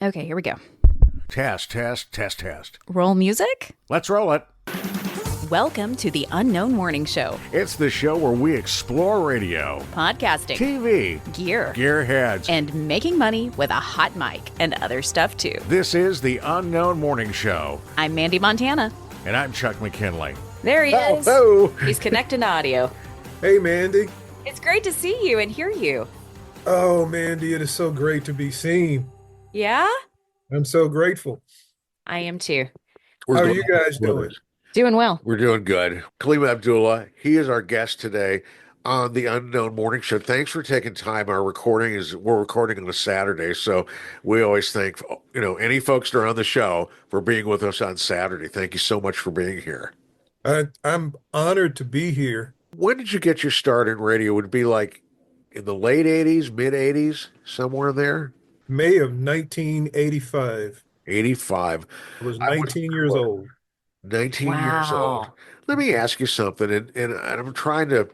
Okay, here we go. Test, test, test, test. Roll music? Let's roll it. Welcome to the Unknown Morning Show. It's the show where we explore radio, Podcasting, TV, gear, gearheads, and making money with a hot mic and other stuff too. This is the Unknown Morning Show. I'm Mandee Montana. And I'm Chuck McKinley. There he is. Oh. He's connecting to audio. Hey, Mandee. It's great to see you and hear you. Oh, Mandee, it is so great to be seen. Yeah? I'm so grateful. I am too. How are you guys doing? Doing well. We're doing good. Kaleem Abdullah, he is our guest today on the Unknown Morning Show. Thanks for taking time. We're recording on a Saturday, so we always thank any folks that are on the show for being with us on Saturday. Thank you so much for being here. I'm honored to be here. When did you get your start in radio? Would it be like in the late 80s, mid 80s, somewhere in there? May of 1985. 85. I was 19 years old. 19 years old. Let me ask you something, and I'm trying to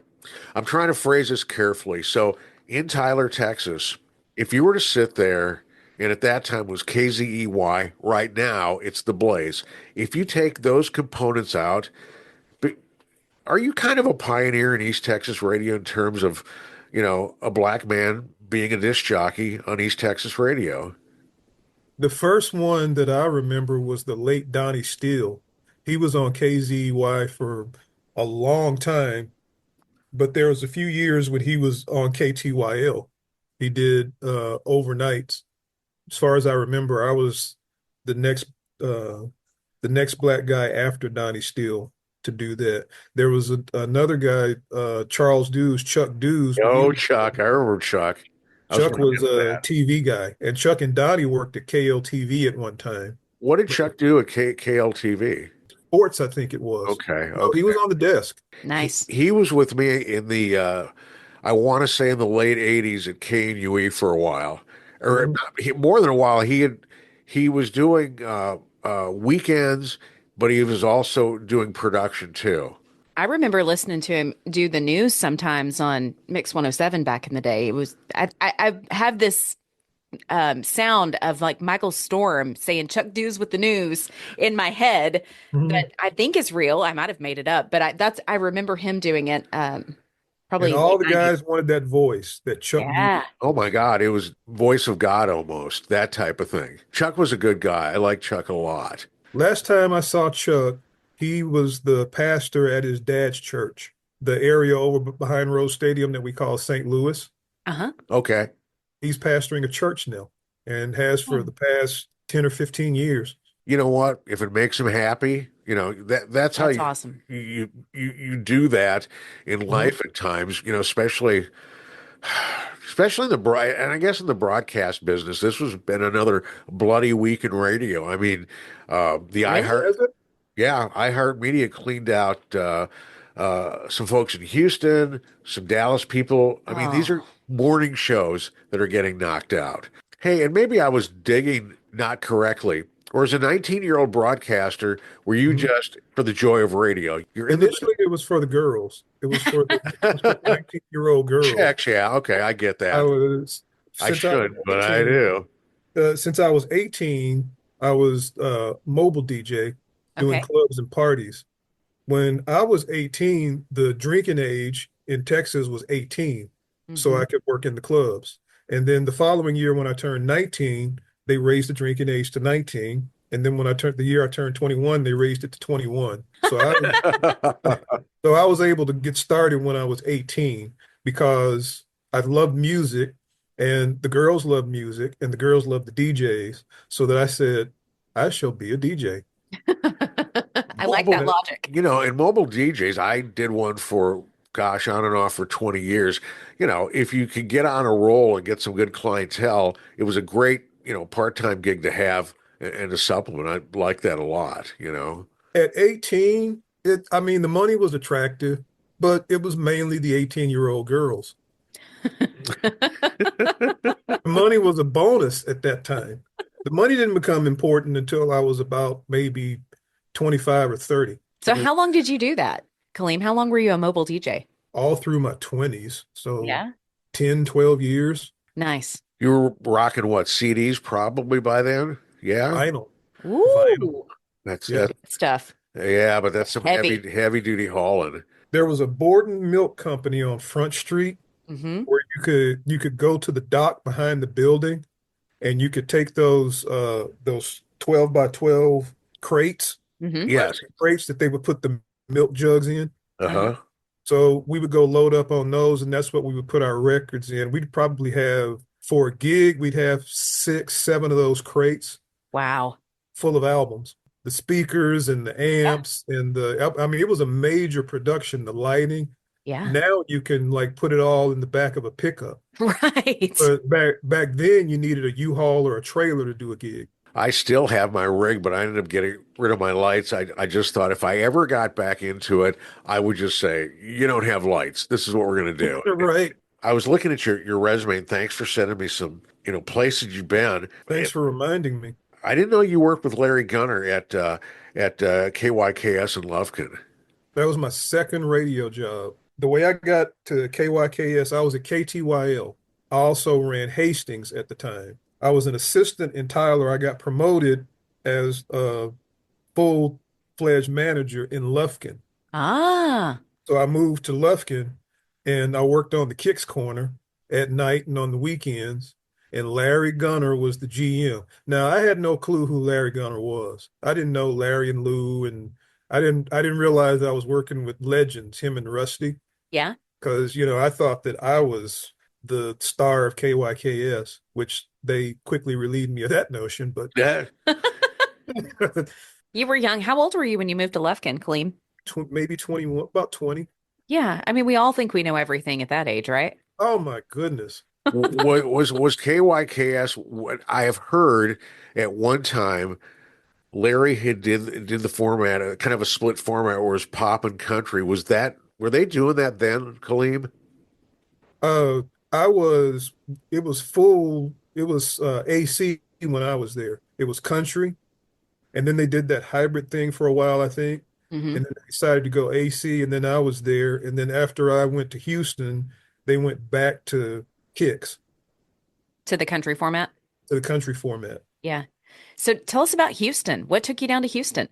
phrase this carefully. So in Tyler, Texas, if you were to sit there, and at that time was KZEY, right now it's the Blaze. If you take those components out, are you kind of a pioneer in East Texas radio in terms of, a black man being a disc jockey on East Texas radio? The first one that I remember was the late Donnie Steele. He was on KZEY for a long time, but there was a few years when he was on KTYL. He did overnights. As far as I remember, I was the next black guy after Donnie Steele to do that. There was another guy, Charles Dews, Chuck Dews. Oh, Chuck. I remember Chuck. Chuck was a TV guy, and Chuck and Donnie worked at KLTV at one time. What did Chuck do at KLTV? Sports, I think it was. Okay. No, he was on the desk. Nice. He was with me in the, I want to say in the late 80s at KNUE for a while. Or more than a while. He was doing weekends, but he was also doing production too. I remember listening to him do the news sometimes on Mix 107 back in the day. It was I have this sound of like Michael Storm saying Chuck Dews with the news in my head that I think is real. I might have made it up, but I remember him doing it. Probably and all the 90s. guys wanted that voice that Chuck. Yeah. Oh my God, it was voice of God almost, that type of thing. Chuck was a good guy. I like Chuck a lot. Last time I saw Chuck, he was the pastor at his dad's church, the area over behind Rose Stadium that we call St. Louis. Uh-huh. Okay. He's pastoring a church now and has for the past 10 or 15 years. You know what? If it makes him happy, that's how awesome. You do that in life at times, especially in and I guess in the broadcast business. This has been another bloody week in radio. I mean, iHeartMedia cleaned out some folks in Houston, some Dallas people. I mean, these are morning shows that are getting knocked out. Hey, and maybe I was digging not correctly. Or as a 19-year-old broadcaster, were you just for the joy of radio? Initially, it was for the girls. It was for the 19-year-old girls. Checks, yeah. Okay, I get that. I should, but I do. Since I was 18, I was mobile DJ doing clubs and parties. When I was 18, the drinking age in Texas was 18, so I could work in the clubs. And then the following year, when I turned 19, they raised the drinking age to 19. And then when the year I turned 21, they raised it to 21. So I was able to get started when I was 18 because I loved music and the girls loved music and the girls loved the DJs. So that I said, I shall be a DJ. I like that logic. In mobile DJs, I did one for, gosh, on and off for 20 years. If you could get on a roll and get some good clientele, it was a great, part-time gig to have and a supplement. I like that a lot, At 18, the money was attractive, but it was mainly the 18-year-old girls. Money was a bonus at that time. The money didn't become important until I was about maybe 25 or 30. So how long did you do that, Kaleem? How long were you a mobile DJ? All through my 20s. So yeah, 10, 12 years. Nice. You were rocking what, CDs probably by then? Yeah. Vinyl, vinyl. Ooh, That's Yeah. it. stuff. Yeah, but that's some Heavy. heavy duty hauling. There was a board and milk company on Front Street Mm-hmm. where you could go to the dock behind the building and you could take those 12 by 12 crates, Mm-hmm. Yes. plastic crates that they would put the milk jugs in. Uh-huh. Uh-huh. So we would go load up on those, and that's what we would put our records in. We'd probably have for a gig, we'd have six, seven of those crates Wow. full of albums. The speakers and the Yeah. amps and I mean, it was a major production, the lighting. Yeah. Now you can like put it all in the back of a pickup. Right. But back then you needed a U-Haul or a trailer to do a gig. I still have my rig, but I ended up getting rid of my lights. I just thought if I ever got back into it, I would just say, you don't have lights. This is what we're going to do. Right. I was looking at your resume, and thanks for sending me some, places you've been. Thanks for reminding me. I didn't know you worked with Larry Gunner at KYKS in Lufkin. That was my second radio job. The way I got to KYKS, I was at KTYL. I also ran Hastings at the time. I was an assistant in Tyler. I got promoted as a full-fledged manager in Lufkin. Ah, So I moved to Lufkin and I worked on the Kicks Corner at night and on the weekends. And Larry Gunner was the GM. Now I had no clue who Larry Gunner was. I didn't know Larry and Lou, and I didn't realize I was working with legends, him and Rusty, yeah. because I thought that I was the star of KYKS, which they quickly relieved me of that notion. But Yeah. You were young. How old were you when you moved to Lufkin, Kaleem? maybe 21, about 20. Yeah. I mean, we all think we know everything at that age, right? Oh my goodness. Was KYKS what I have heard at one time Larry had did the format, kind of a split format where it was pop and country. Were they doing that then, Kaleem? Uh, I was, it was AC when I was there. It was country. And then they did that hybrid thing for a while, I think. Mm-hmm. And then they decided to go AC. And then I was there. And then after I went to Houston, they went back to Kicks, To the country format. to the country format. Yeah. So tell us about Houston. What took you down to Houston?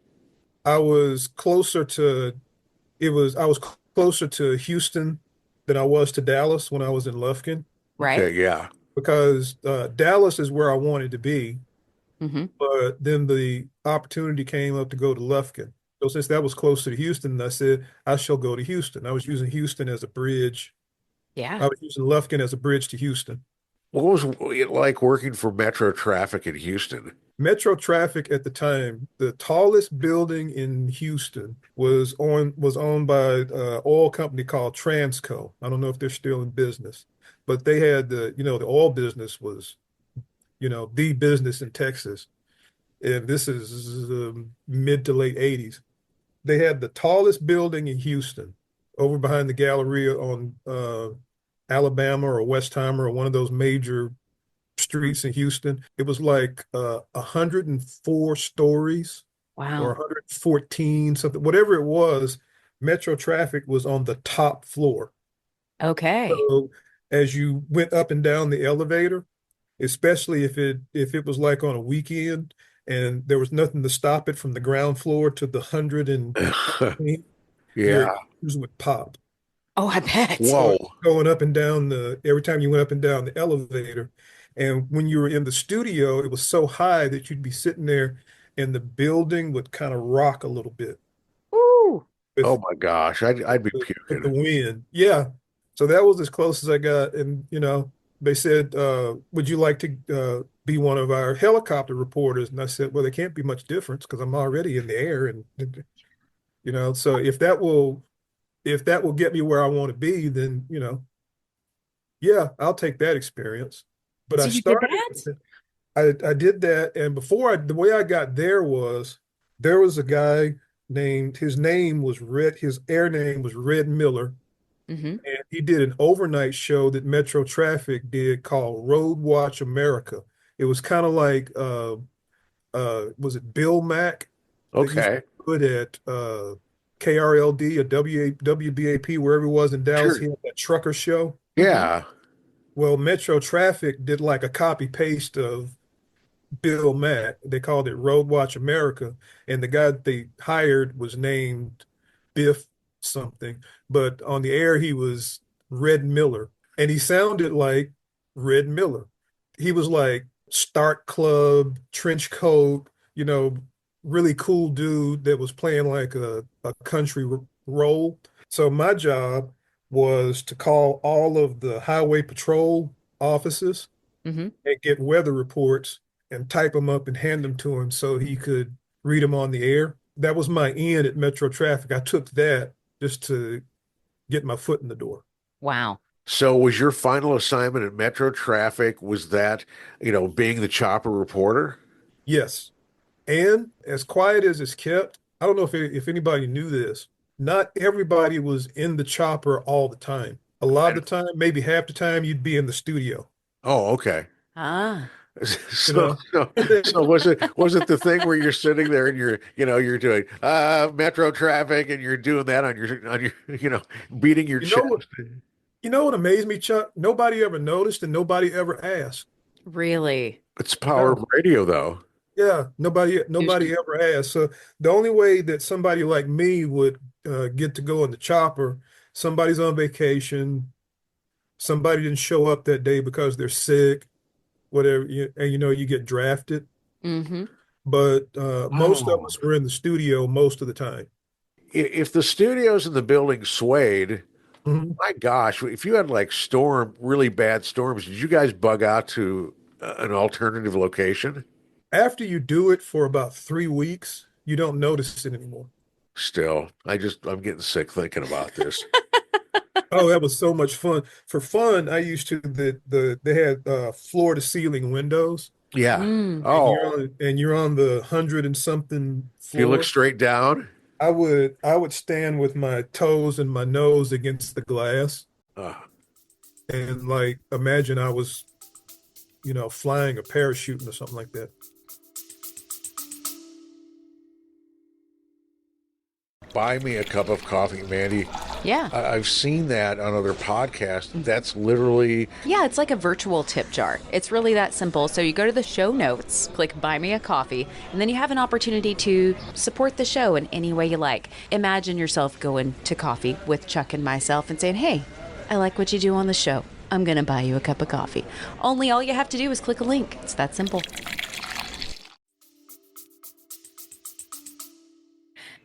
I was closer to, I was closer to Houston than I was to Dallas when I was in Lufkin, Right. Okay, yeah. because Dallas is where I wanted to be. Mm-hmm. But then the opportunity came up to go to Lufkin. So since that was closer to Houston, I said, I shall go to Houston. I was using Houston as a bridge. Yeah. I was using Lufkin as a bridge to Houston. What was it like working for Metro Traffic in Houston? Metro Traffic at the time, the tallest building in Houston was owned by an oil company called Transco. I don't know if they're still in business, but they had the oil business was, the business in Texas. And this is mid to late 80s. They had the tallest building in Houston over behind the Galleria on Alabama or Westheimer or one of those major streets in Houston. It was like 104 stories or Wow. 114, something, whatever it was. Metro Traffic was on the top floor. Okay. So as you went up and down the elevator, especially if it was like on a weekend and there was nothing to stop it from the ground floor to the 114th, your Yeah. ears would pop. Oh, I bet. So Whoa. going up and down every time you went up and down the elevator. And when you were in the studio, it was so high that you'd be sitting there and the building would kind of rock a little bit Ooh. Oh with my gosh. I'd be the puking. wind. Yeah. So that was as close as I got. And, they said, would you like to be one of our helicopter reporters? And I said, well, there can't be much difference because I'm already in the air. And, so if that will get me where I want to be, then, yeah, I'll take that experience. But I So you did started, that? I did that. And the way I got there was there was a guy his name was his air name was Red Miller. Mm-hmm. And he did an overnight show that Metro Traffic did called Road Watch America. It was kind of like, was it Bill Mack that used to Okay. put at KRLD or WBAP, wherever it was in Dallas? Sure. He had that trucker show. Mm-hmm. Yeah. Well, Metro Traffic did like a copy paste of Bill Mack. They called it Road Watch America, and the guy that they hired was named Biff something, but on the air he was Red Miller, and he sounded like Red Miller. He was like Start Club, trench coat, really cool dude that was playing like a country role. So my job was to call all of the highway patrol offices Hmm. and get weather reports and type them up and hand them to him so he could read them on the air. That was my end at Metro Traffic. I took that just to get my foot in the door. Wow. So was your final assignment at Metro Traffic, was that, being the chopper reporter? Yes. And as quiet as it's kept, I don't know if anybody knew this. Not everybody was in the chopper all the time. A lot of the time, maybe half the time, you'd be in the studio, Oh, okay. Ah. you So, know. so, so was it the thing where you're sitting there and you're doing Metro Traffic and you're doing that on your beating your You know what, chest? you know what amazed me, Chuck? Nobody ever noticed and nobody ever asked. Really? It's the power Yeah. of radio, though. Yeah, nobody ever asked. So the only way that somebody like me would get to go in the chopper, somebody's on vacation, somebody didn't show up that day because they're sick, whatever, and you get drafted. Hmm. But most of Oh, us were in the studio most of the time. if the studios in the building swayed, Mhm. my gosh, if you had like really bad storms, did you guys bug out to an alternative location? After you do it for about 3 weeks, you don't notice it anymore. Still, I'm getting sick thinking about this. Oh, that was so much fun. For fun, I used to they had floor to ceiling windows. Yeah. Mm. And Oh, you're on the hundred and something if you look floor. straight down. I would stand with my toes and my nose against the glass Uh, and like imagine I was, flying or parachuting or something like that. Buy me a cup of coffee, Mandy. Yeah. I've seen that on other podcasts. That's literally, Yeah, it's like a virtual tip jar. It's really that simple. So you go to the show notes, click Buy Me a Coffee, and then you have an opportunity to support the show in any way you like. Imagine yourself going to coffee with Chuck and myself and saying, "Hey, I like what you do on the show. I'm going to buy you a cup of coffee." Only all you have to do is click a link. It's that simple.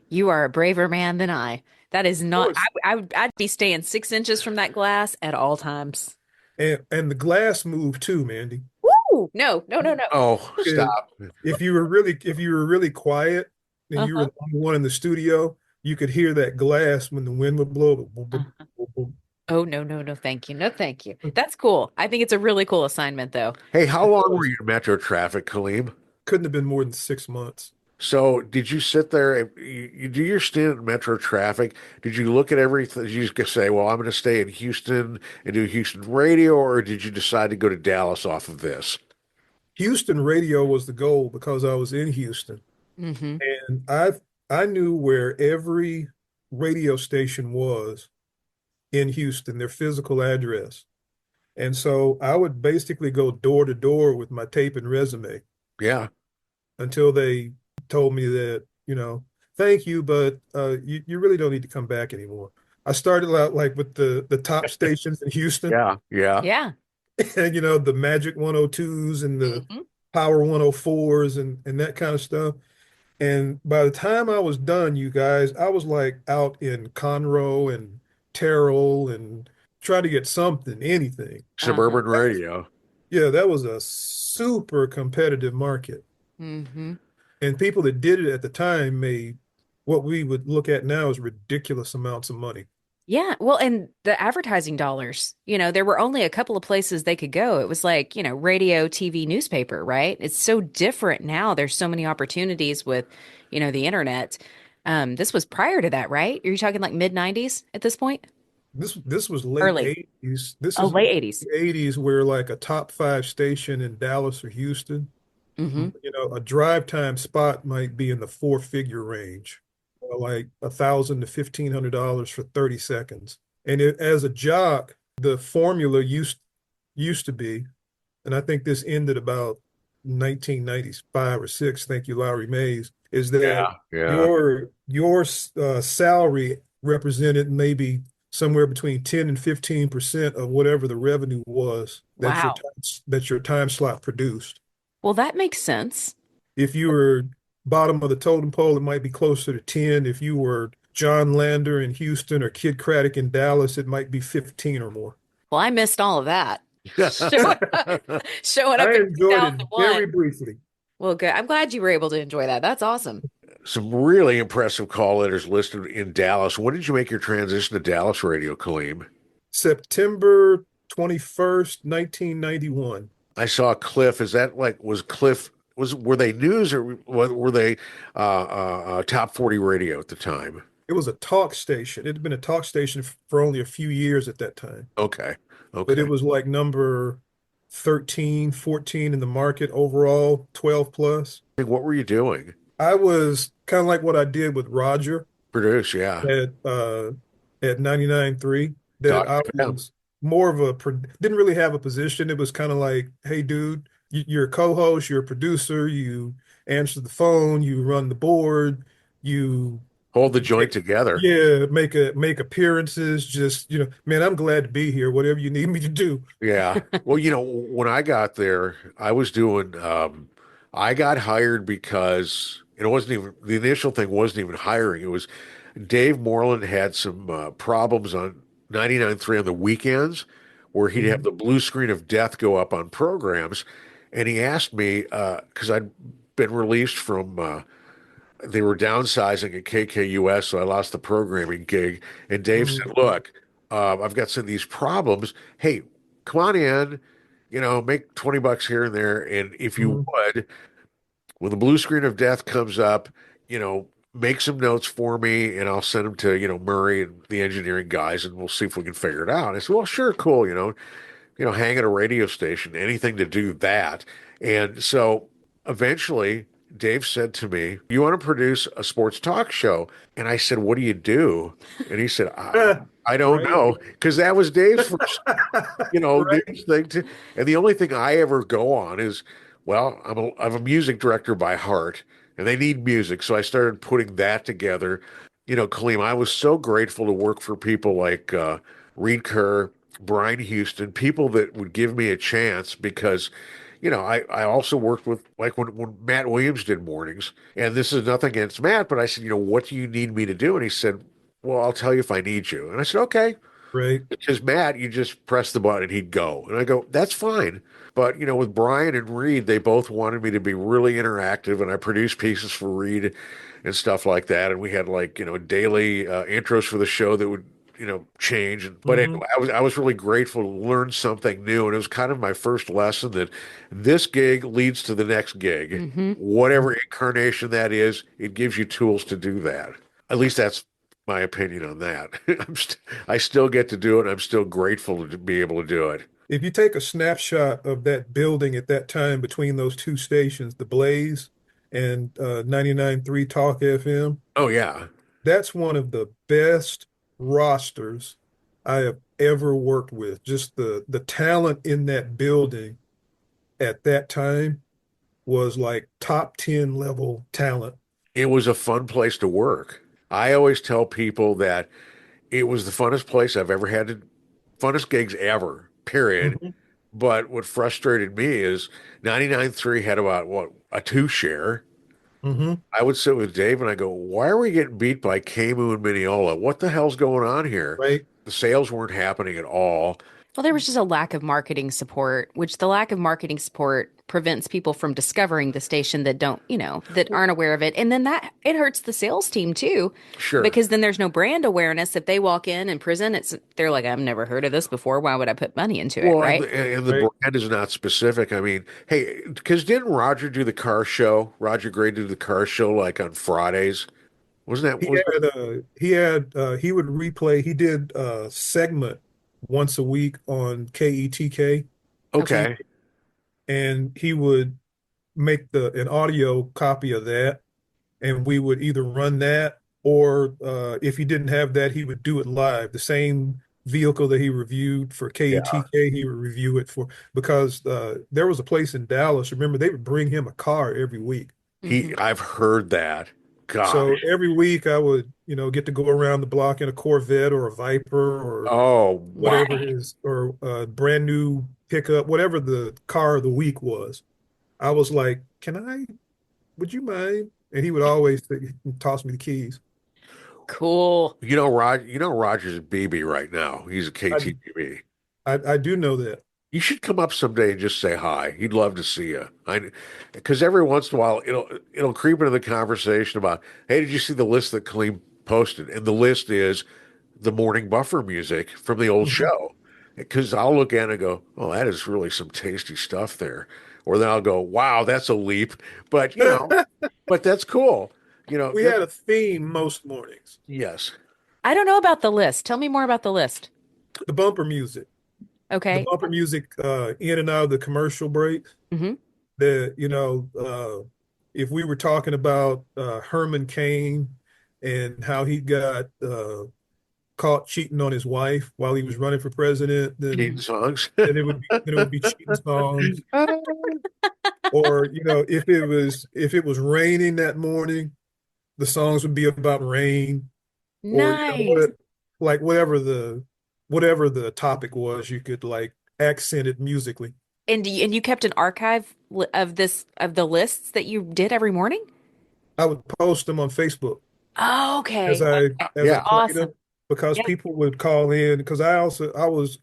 You are a braver man than I. That is Oh, not, I'd be staying 6 inches from that glass at all times. and the glass moved too, Mandy. Woo! No, no, no, no. oh, If stop. if you were really quiet and you were Uh-huh. the only one in the studio, you could hear that glass when the wind would blow. Boom, boom, Uh-huh. boom, boom. Oh, no, no, no, thank you. No, thank you. That's cool. I think it's a really cool assignment, though. Hey, how It long were was. you in Metro Traffic, Kaleem? Couldn't have been more than 6 months. So, did you sit there and you do your stint in Metro Traffic? Did you look at everything? Did you just say, "Well, I'm going to stay in Houston and do Houston radio," or did you decide to go to Dallas off of this? Houston radio was the goal because I was in Houston. Hmm. And I knew where every radio station was in Houston, their physical address. And so I would basically go door to door with my tape and resume Yeah. until they told me that, thank you, but you really don't need to come back anymore. I started out like with the top stations in Houston Yeah. Yeah. Yeah. and the Magic 102s and the Hmm. Power 104s and that kind of stuff. And by the time I was done, you guys, I was like out in Conroe and Terrell and try to get something, anything. Uh-huh. Suburban radio. Yeah, that was a super competitive market. Hmm. And people that did it at the time made what we would look at now as ridiculous amounts of money. Yeah. Well, and the advertising dollars, there were only a couple of places they could go. It was like, radio, TV, newspaper, right? It's so different now. There's so many opportunities with, the internet. This was prior to that, right? Are you talking like mid 90s at this point? This was late Early. 80s. This Oh, is late 80s. the 80s where like a top five station in Dallas or Houston, Hmm. a drive time spot might be in the four-figure range, like $1,000 to $1,500 for 30 seconds. And as a jock, the formula used used to be, and I think this ended about 1995 or six. Thank you, Lowry Mays. Is that Yeah, yeah. your salary represented maybe somewhere between 10 and 15% of whatever the revenue was Wow. that your time slot produced. Well, that makes sense. If you were bottom of the totem pole, it might be closer to 10. If you were John Lander in Houston or Kid Craddock in Dallas, it might be 15 or more. Well, I missed all of that. Showing up, showing up I in enjoyed it 2001. very briefly. Well, good. I'm glad you were able to enjoy that. That's awesome. Some really impressive call letters listed in Dallas. When did you make your transition to Dallas radio, Kaleem? September 21st, 1991. I saw Cliff. Is that like was Cliff was were they news or were they top 40 radio at the time? It was a talk station. It had been a talk station for only a few years at that time, Okay. but it Okay. was like number 13, 14 in the market overall, 12 plus. What were you doing? I was kind of like what I did with Roger Produce, yeah. at uh at 99.3, that Talk I yeah. was more of a didn't really have a position. It was kind of like, hey dude, you're a co-host, you're a producer, you answer the phone, you run the board, you Hold the joint together. yeah, make appearances, just, man, I'm glad to be here, whatever you need me to do. Yeah. Well, when I got there, I was doing I got hired because it wasn't even the initial thing wasn't even hiring. It was Dave Moreland had some problems on 99.3 on the weekends where he'd have Mhm. the blue screen of death go up on programs. And he asked me, because I'd been released from, they were downsizing at KKUS, so I lost the programming gig. And Dave said, Mhm. look, I've got some of these problems. Hey, come on in, make 20 bucks here and there. And if you Mhm. would, when the blue screen of death comes up, make some notes for me and I'll send them to, Murray and the engineering guys and we'll see if we can figure it out. And I said, well, sure, cool, hang at a radio station, anything to do that. And so eventually Dave said to me, you want to produce a sports talk show? And I said, what do you do? And he said, I don't Right. know. Because that was Dave's first Right. news thing too. And the only thing I ever go on is, well, I'm a music director by heart, and they need music, so I started putting that together. Kaleem, I was so grateful to work for people like Reed Kerr, Brian Houston, people that would give me a chance because, I also worked with like when Matt Williams did mornings, and this is nothing against Matt, but I said, what do you need me to do? And he said, well, I'll tell you if I need you. And I said, okay. Right. Because Matt, you just press the button and he'd go. And I go, that's fine. But, with Brian and Reed, they both wanted me to be really interactive. And I produced pieces for Reed and stuff like that. And we had like, daily intros for the show that would, change. But Hmm. anyway, I was really grateful to learn something new. And it was kind of my first lesson that this gig leads to the next gig. Hmm. Whatever incarnation that is, it gives you tools to do that. At least that's my opinion on that. I still get to do it. I'm still grateful to be able to do it. If you take a snapshot of that building at that time between those two stations, the Blaze and 99.3 Talk FM, Oh yeah, that's one of the best rosters I have ever worked with. Just the talent in that building at that time was like top 10 level talent. it was a fun place to work. I always tell people that it was the funnest place I've ever had to, funnest gigs ever, period. Mhm. But what frustrated me is 99.3 had about what a two share. Hmm. I would sit with Dave and I go, why are we getting beat by Camu and Mineola? What the hell's going on here? Right. The sales weren't happening at all. Well, there was just a lack of marketing support, which the lack of marketing support prevents people from discovering the station that don't, that aren't aware of it. And then that it hurts the sales team too, Sure. because then there's no brand awareness. If they walk in and present they're like, I've never heard of this before. Why would I put money into it? Well, and Right. the Right. brand is not specific. I mean, hey, because didn't Roger do the car show? Roger Gray did the car show like on Fridays. Wasn't that He was that he would replay. He did a segment once a week on KETK Okay. TV, okay? and he would make the an audio copy of that, and we would either run that or if he didn't have that, he would do it live, the same vehicle that he reviewed for Yeah. KETK, he would review it for because there was a place in Dallas. Remember, they would bring him a car every week. Hmm. I've heard that. So Gosh. every week I would, get to go around the block in a Corvette or a Viper or Oh, wow. whatever his or a brand new pickup, whatever the car of the week was. I was like, would you mind? And he would always toss me the keys. Cool. Roger's BB right now. He's a I, KTBB. I do know that. You should come up someday and just say hi. He'd love to see you. Because every once in a while it'll creep into the conversation about, hey, did you see the list that Kaleem posted? And the list is the morning buffer music from the old Mhm. show. Because I'll look at it and go, oh, that is really some tasty stuff there. Or then I'll go, wow, that's a leap. But but that's cool. We That had a theme most mornings. yes. I don't know about the list. Tell me more about the list. The bumper music. The Okay. bumper music in and out of the commercial breaks. Hmm. If we were talking about Herman Cain and how he got caught cheating on his wife while he was running for president, Cheating songs. then it would be cheating songs. Or, if it was raining that morning, the songs would be about rain. Or Nice. like whatever the topic was, you could like accent it musically. And you kept an archive of the lists that you did every morning? I would post them on Facebook Oh, as okay. I Okay. as I Yeah. played Awesome. them because Yeah. people would call in because I was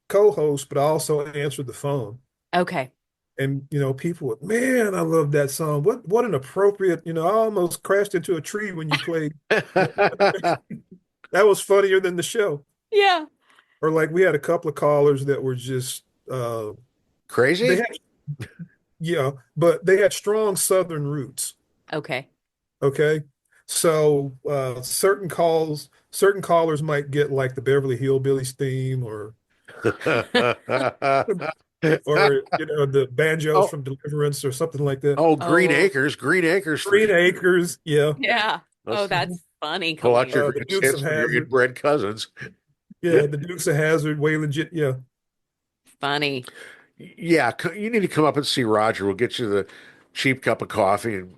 co-host, but I also answered the phone. Okay. And people would, man, I love that song. What an appropriate, I almost crashed into a tree when you played. That was funnier than the show. Yeah. Or like we had a couple of callers that were just they Crazy? had yeah, but they had strong Southern roots. Okay. Okay. So certain callers might get like the Beverly Hillbillies theme or the banjos Oh, from Deliverance or something like that. oh, Green Oh, Acres, Green Acres for Green sure. Acres, yeah. yeah. Oh, Let's that's funny, pull out your Kaleem. The greatest Dukes of hits from your Hazzard, inbred cousins. yeah. The Dukes of Hazzard, Waylon, yeah. Funny. Yeah, you need to come up and see Roger. We'll get you the cheap cup of coffee and,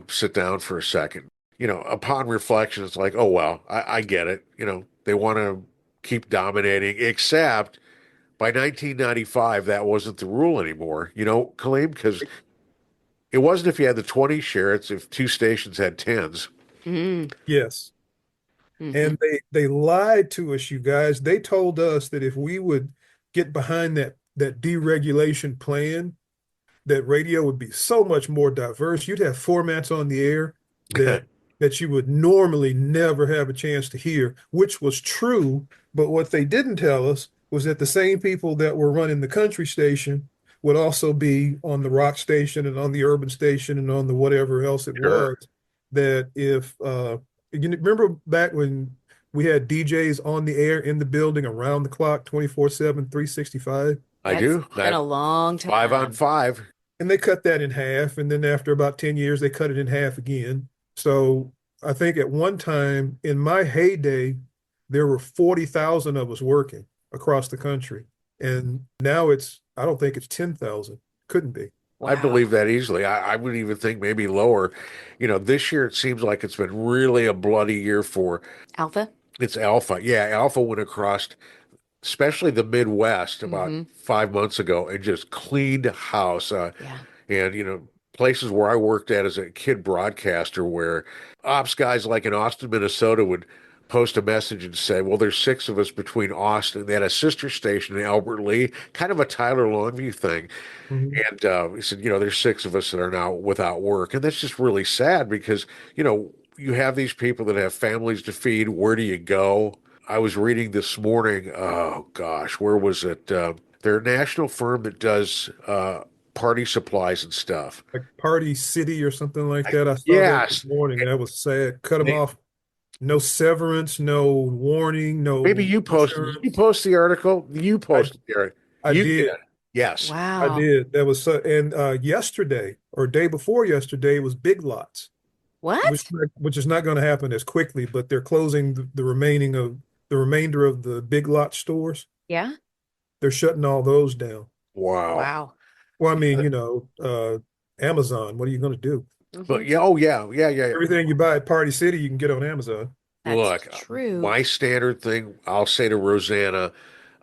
sit down for a second. Upon reflection, it's like, oh, well, I get it. They want to keep dominating, except by 1995, that wasn't the rule anymore, Kaleem, because it wasn't if you had the 20 share, it's if two stations had tens. Mm-hmm. Yes. And they lied to us, you guys. They told us that if we would get behind that deregulation plan, that radio would be so much more diverse. You'd have formats on the air that that you would normally never have a chance to hear, which was true. But what they didn't tell us was that the same people that were running the country station would also be on the rock station and on the urban station and on the whatever else it Sure. was. That if you remember back when we had DJs on the air in the building around the clock, 24/7, 365. I That's do. been That a long five on time. five. And they cut that in half. And then after about 10 years, they cut it in half again. So I think at one time in my heyday, there were 40,000 of us working across the country. And now I don't think it's 10,000. Couldn't be. I Wow. believe that easily. I would even think maybe lower. This year it seems like it's been really a bloody year for Alpha? it's Alpha. Yeah, Alpha went across, especially the Midwest about Mm-hmm. 5 months ago and just cleaned house. Yeah. And, places where I worked at as a kid broadcaster where ops guys like in Austin, Minnesota would post a message and say, well, there's six of us between Austin. They had a sister station in Albert Lee, kind of a Tyler Longview thing. Mhm. And he said, there's six of us that are now without work. And that's just really sad because, you have these people that have families to feed. Where do you go? I was reading this morning, oh gosh, where was it? They're a national firm that does party supplies and stuff. Like Party City or something like that. I saw that this Yes. morning. That was sad. Cut them They, off. No severance, no warning, maybe no did you insurance. post the article? You I posted the article. I You did. did. Yes. I Wow. did. That was and yesterday or day before yesterday was Big Lots, which What? which is not going to happen as quickly, but they're closing the remaining of the remainder of the Big Lot stores. Yeah. They're shutting all those down. Wow. Wow. Well, I mean, Yeah. Amazon, what are you going to do? But Hmm. yeah, oh yeah, yeah, yeah, yeah. Everything you buy at Party City, you can get on Amazon. That's Look, true. my standard thing, I'll say to Rosanna,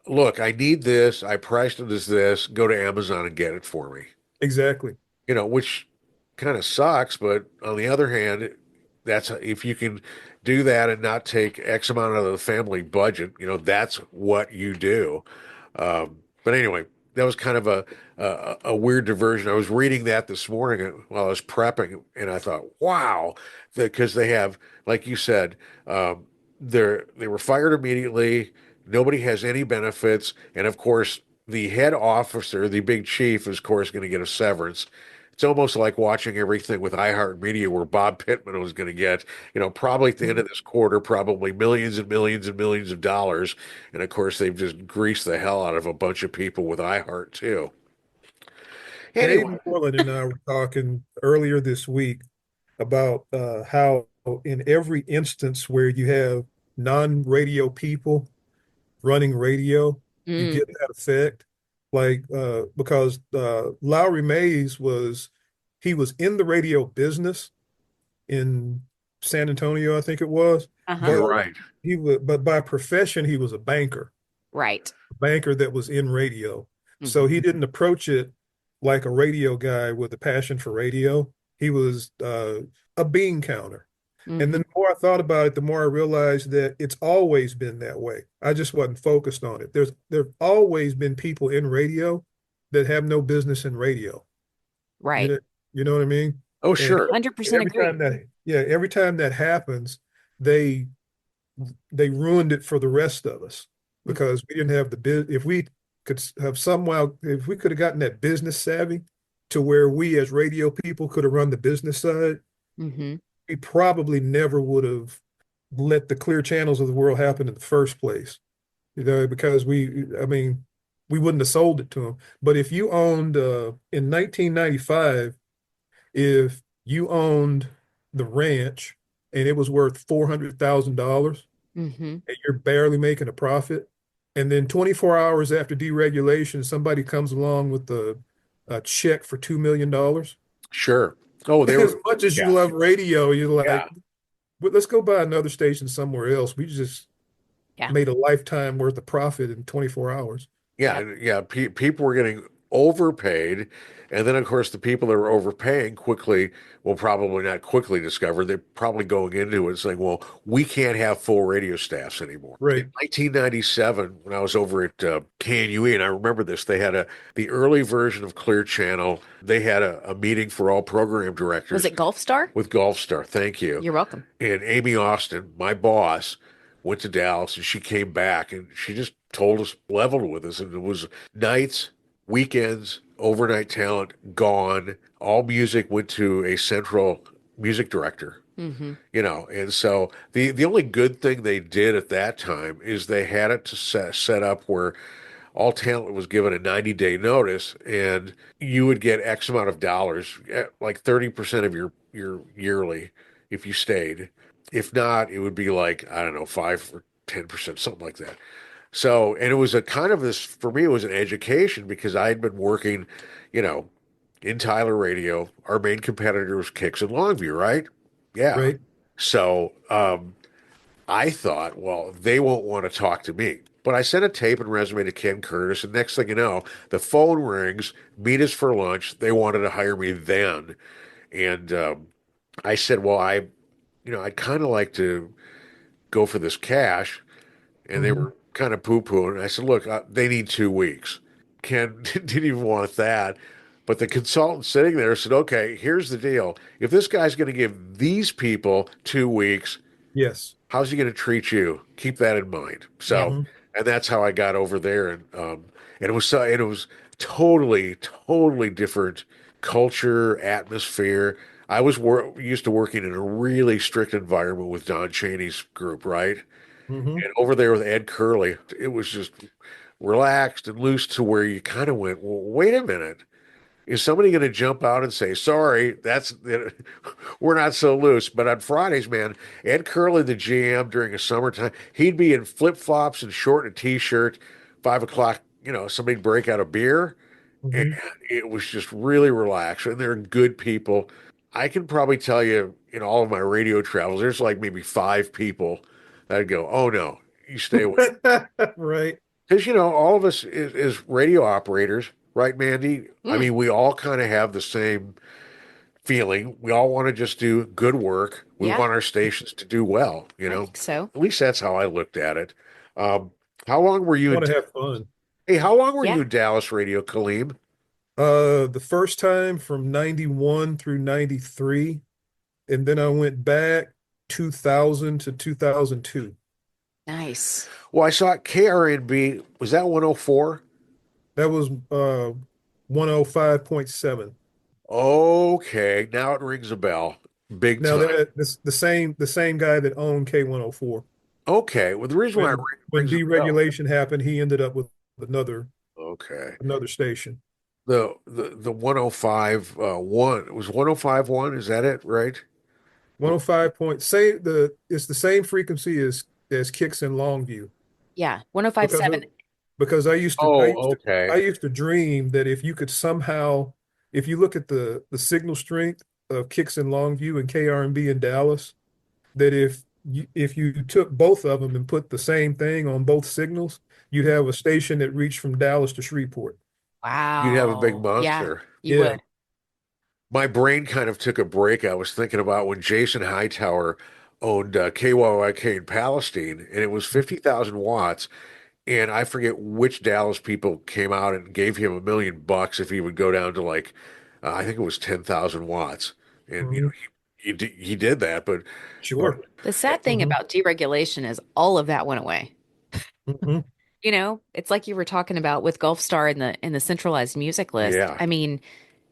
look, I need this. I priced it as this. Go to Amazon and get it for me. Exactly. Which kind of sucks, but on the other hand, that's if you can do that and not take X amount out of the family budget, that's what you do. But anyway, that was kind of a weird diversion. I was reading that this morning while I was prepping, and I thought, wow, because they have, like you said, they were fired immediately. Nobody has any benefits, and of course, the head officer, the big chief, is of course going to get a severance. It's almost like watching everything with iHeartMedia where Bob Pittman was going to get, probably at the end of this quarter, probably millions and millions and millions of dollars. And of course, they've just greased the hell out of a bunch of people with iHeart too. Dave Anyway, Moreland and I were talking earlier this week about how in every instance where you have non-radio people running radio, you Mm. get that effect. Like because Lowry Mays he was in the radio business in San Antonio, I think it was, Uh-huh. but you're right. but by profession he was Right. a banker that was in radio. So Hmm. he didn't approach it like a radio guy with a passion for radio. He was a bean counter. And then Hmm. the more I thought about it, the more I realized that it's always been that way. I just wasn't focused on it. There've always been people in radio that have no business in radio. You Right. know, you know what I mean? Oh, And 100% agree. every time that happens, they they ruined it for the rest of us because we didn't have the if we could have somehow if we could have gotten that business savvy to where we as radio people could have run the business side, Hmm. we probably never would have let the clear channels of the world happen in the first place. Because I mean, we wouldn't have sold it to them. But if you owned in 1995, if you owned the ranch and it was worth $400,000 Hmm. and you're barely making a profit, and then 24 hours after deregulation, somebody comes along with a check for $2 million. Dollars. Sure. Oh, they As were, much as you yeah, love radio, you're like, yeah. "Well, let's go buy another station somewhere else. We just Yeah. made a lifetime worth of profit in 24 hours." Yeah, Yep. yeah. People were getting overpaid, and then of course the people that were overpaying quickly will probably not quickly discover they're probably going into it saying, "Well, we can't have full radio staffs anymore." In Right. 1997, when I was over at KNUE, and I remember this, they had the early version of Clear Channel. They had a meeting for all program Was directors it Gulf Star? with Gulfstar. Thank you. You're welcome. And Amy Austin, my boss, went to Dallas and she came back and she just told us, leveled with us. And it was nights, weekends, overnight talent gone. All music went to a central music director, Hmm. and so the only good thing they did at that time is they had it to set up where all talent was given a 90-day notice and you would get X amount of dollars, like 30% of your yearly if you stayed. If not, it would be like, I don't know, 5 or 10%, something like that. So, and it was a kind of this, for me, it was an education because I had been working, you know, in Tyler Radio. Our main competitor was Kicks in Longview, right? Yeah. Right. So, I thought, well, they won't want to talk to me. But I sent a tape and resume to Ken Curtis, and next thing you know, the phone rings, meet us for lunch. They wanted to hire me then. And I said, well, I'd kind of like to go for this cash. And they Hmm. were kind of poo-pooing. I said, look, they need 2 weeks. Ken didn't even want that. But the consultant sitting there said, okay, here's the deal. If this guy's going to give these people 2 weeks, Yes. how's he going to treat you? Keep that in mind. Yep. So, Hmm. and that's how I got over there, and it was totally, totally different culture, atmosphere. I was used to working in a really strict environment with Don Chaney's group, right? Hmm. And over there with Ed Curley, it was just relaxed and loose to where you kind of went, well, wait a minute. is somebody going to jump out and say, sorry, we're not so loose. But on Fridays, man, Ed Curley, the GM during a summertime, he'd be in flip-flops and short and a t-shirt, 5 o'clock, somebody'd break out a beer. And Hmm. it was just really relaxed. And they're good people. I can probably tell you in all of my radio travels, there's like maybe 5 people that'd go, oh no, you stay away. Right. Because, all of us as radio operators, right, Mandy? I Mm, mean, we all kind of have the same feeling. We all want to just do good work. We yeah, want our stations to do well, you I know. think so. At least that's how I looked at it. Um, how long were you in, Want to have fun. hey, how long were Yeah. you in Dallas radio, Kaleem? The first time from 91 through 93, and then I went back 2000 to 2002. Nice. Well, I saw KRNB. Was that 104? That was 105.7. Okay, now it rings a bell. Big Now time. that this the same guy that owned K104. Okay, well, the reason why it When rings a bell. deregulation happened, he ended up with another Okay. another station. The 105 1, it was 105.1, is that it, right? 105 point say the it's the same frequency as Kicks in Longview Yeah. because 105.7. because I used to I used Oh, to I okay. used to dream that if you could somehow, if you look at the signal strength of Kicks in Longview and KRMB in Dallas, that if you took both of them and put the same thing on both signals, you'd have a station that reached from Dallas to Shreveport. You'd have a big Wow. Yeah, monster. you Yeah. would. My brain kind of took a break. I was thinking about when Jason Hightower owned KYYK in Palestine, and it was 50,000 watts. And I forget which Dallas people came out and gave him $1 million if he would go down to like, I think it was 10,000 watts. And, Mhm. he did that, but Sure. The sad thing Hmm. about deregulation is all of that went away. Hmm. It's like you were talking about with Gulfstar in the centralized music list. yeah. I mean,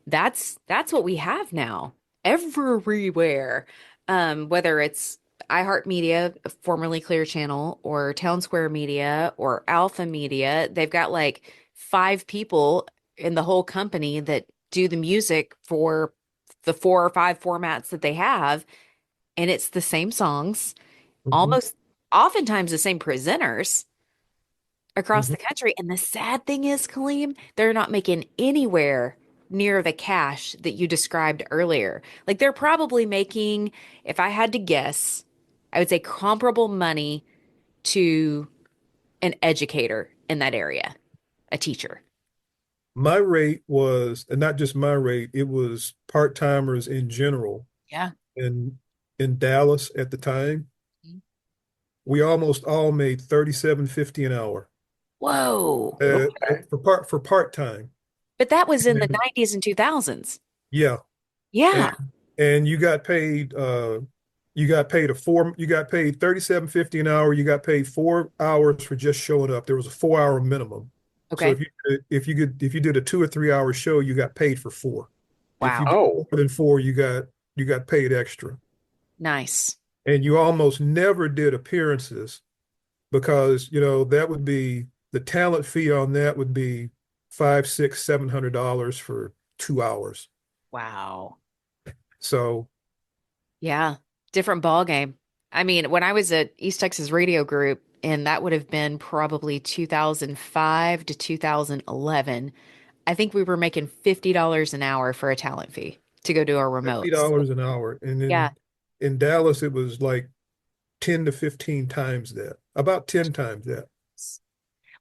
that's what we have now everywhere. Whether it's iHeartMedia, formerly Clear Channel, or Town Square Media, or Alpha Media, they've got like 5 people in the whole company that do the music for the 4 or 5 formats that they have, and it's the same songs, Hmm. almost oftentimes the same presenters across Hmm. the country. And the sad thing is, Kaleem, they're not making anywhere near the cash that you described earlier. Like they're probably making, if I had to guess, I would say comparable money to an educator in that area, a teacher. My rate was, and not just my rate, it was part-timers in general Yeah. in in Dallas at the time. We almost all made 37.50 an hour Whoa. Okay. for part-time. But that was in the And 90s and 2000s. yeah, and Yeah. and you got paid 37.50 an hour. You got paid 4 hours for just showing up. There was a 4 hour minimum. So Okay. if you did a 2 or 3 hour show, you got paid for four. If you Wow. did Oh, more than four, you got paid extra. Nice. And you almost never did appearances because that would be the talent fee on that would be five, six, $700 for 2 hours. Wow. So Yeah, different ball game. I mean, when I was at East Texas Radio Group, and that would have been probably 2005 to 2011, I think we were making $50 an hour for a talent fee to go do our fifty remotes. dollars an hour, and Yeah. in Dallas it was like 10 to 15 times that, about 10 times that,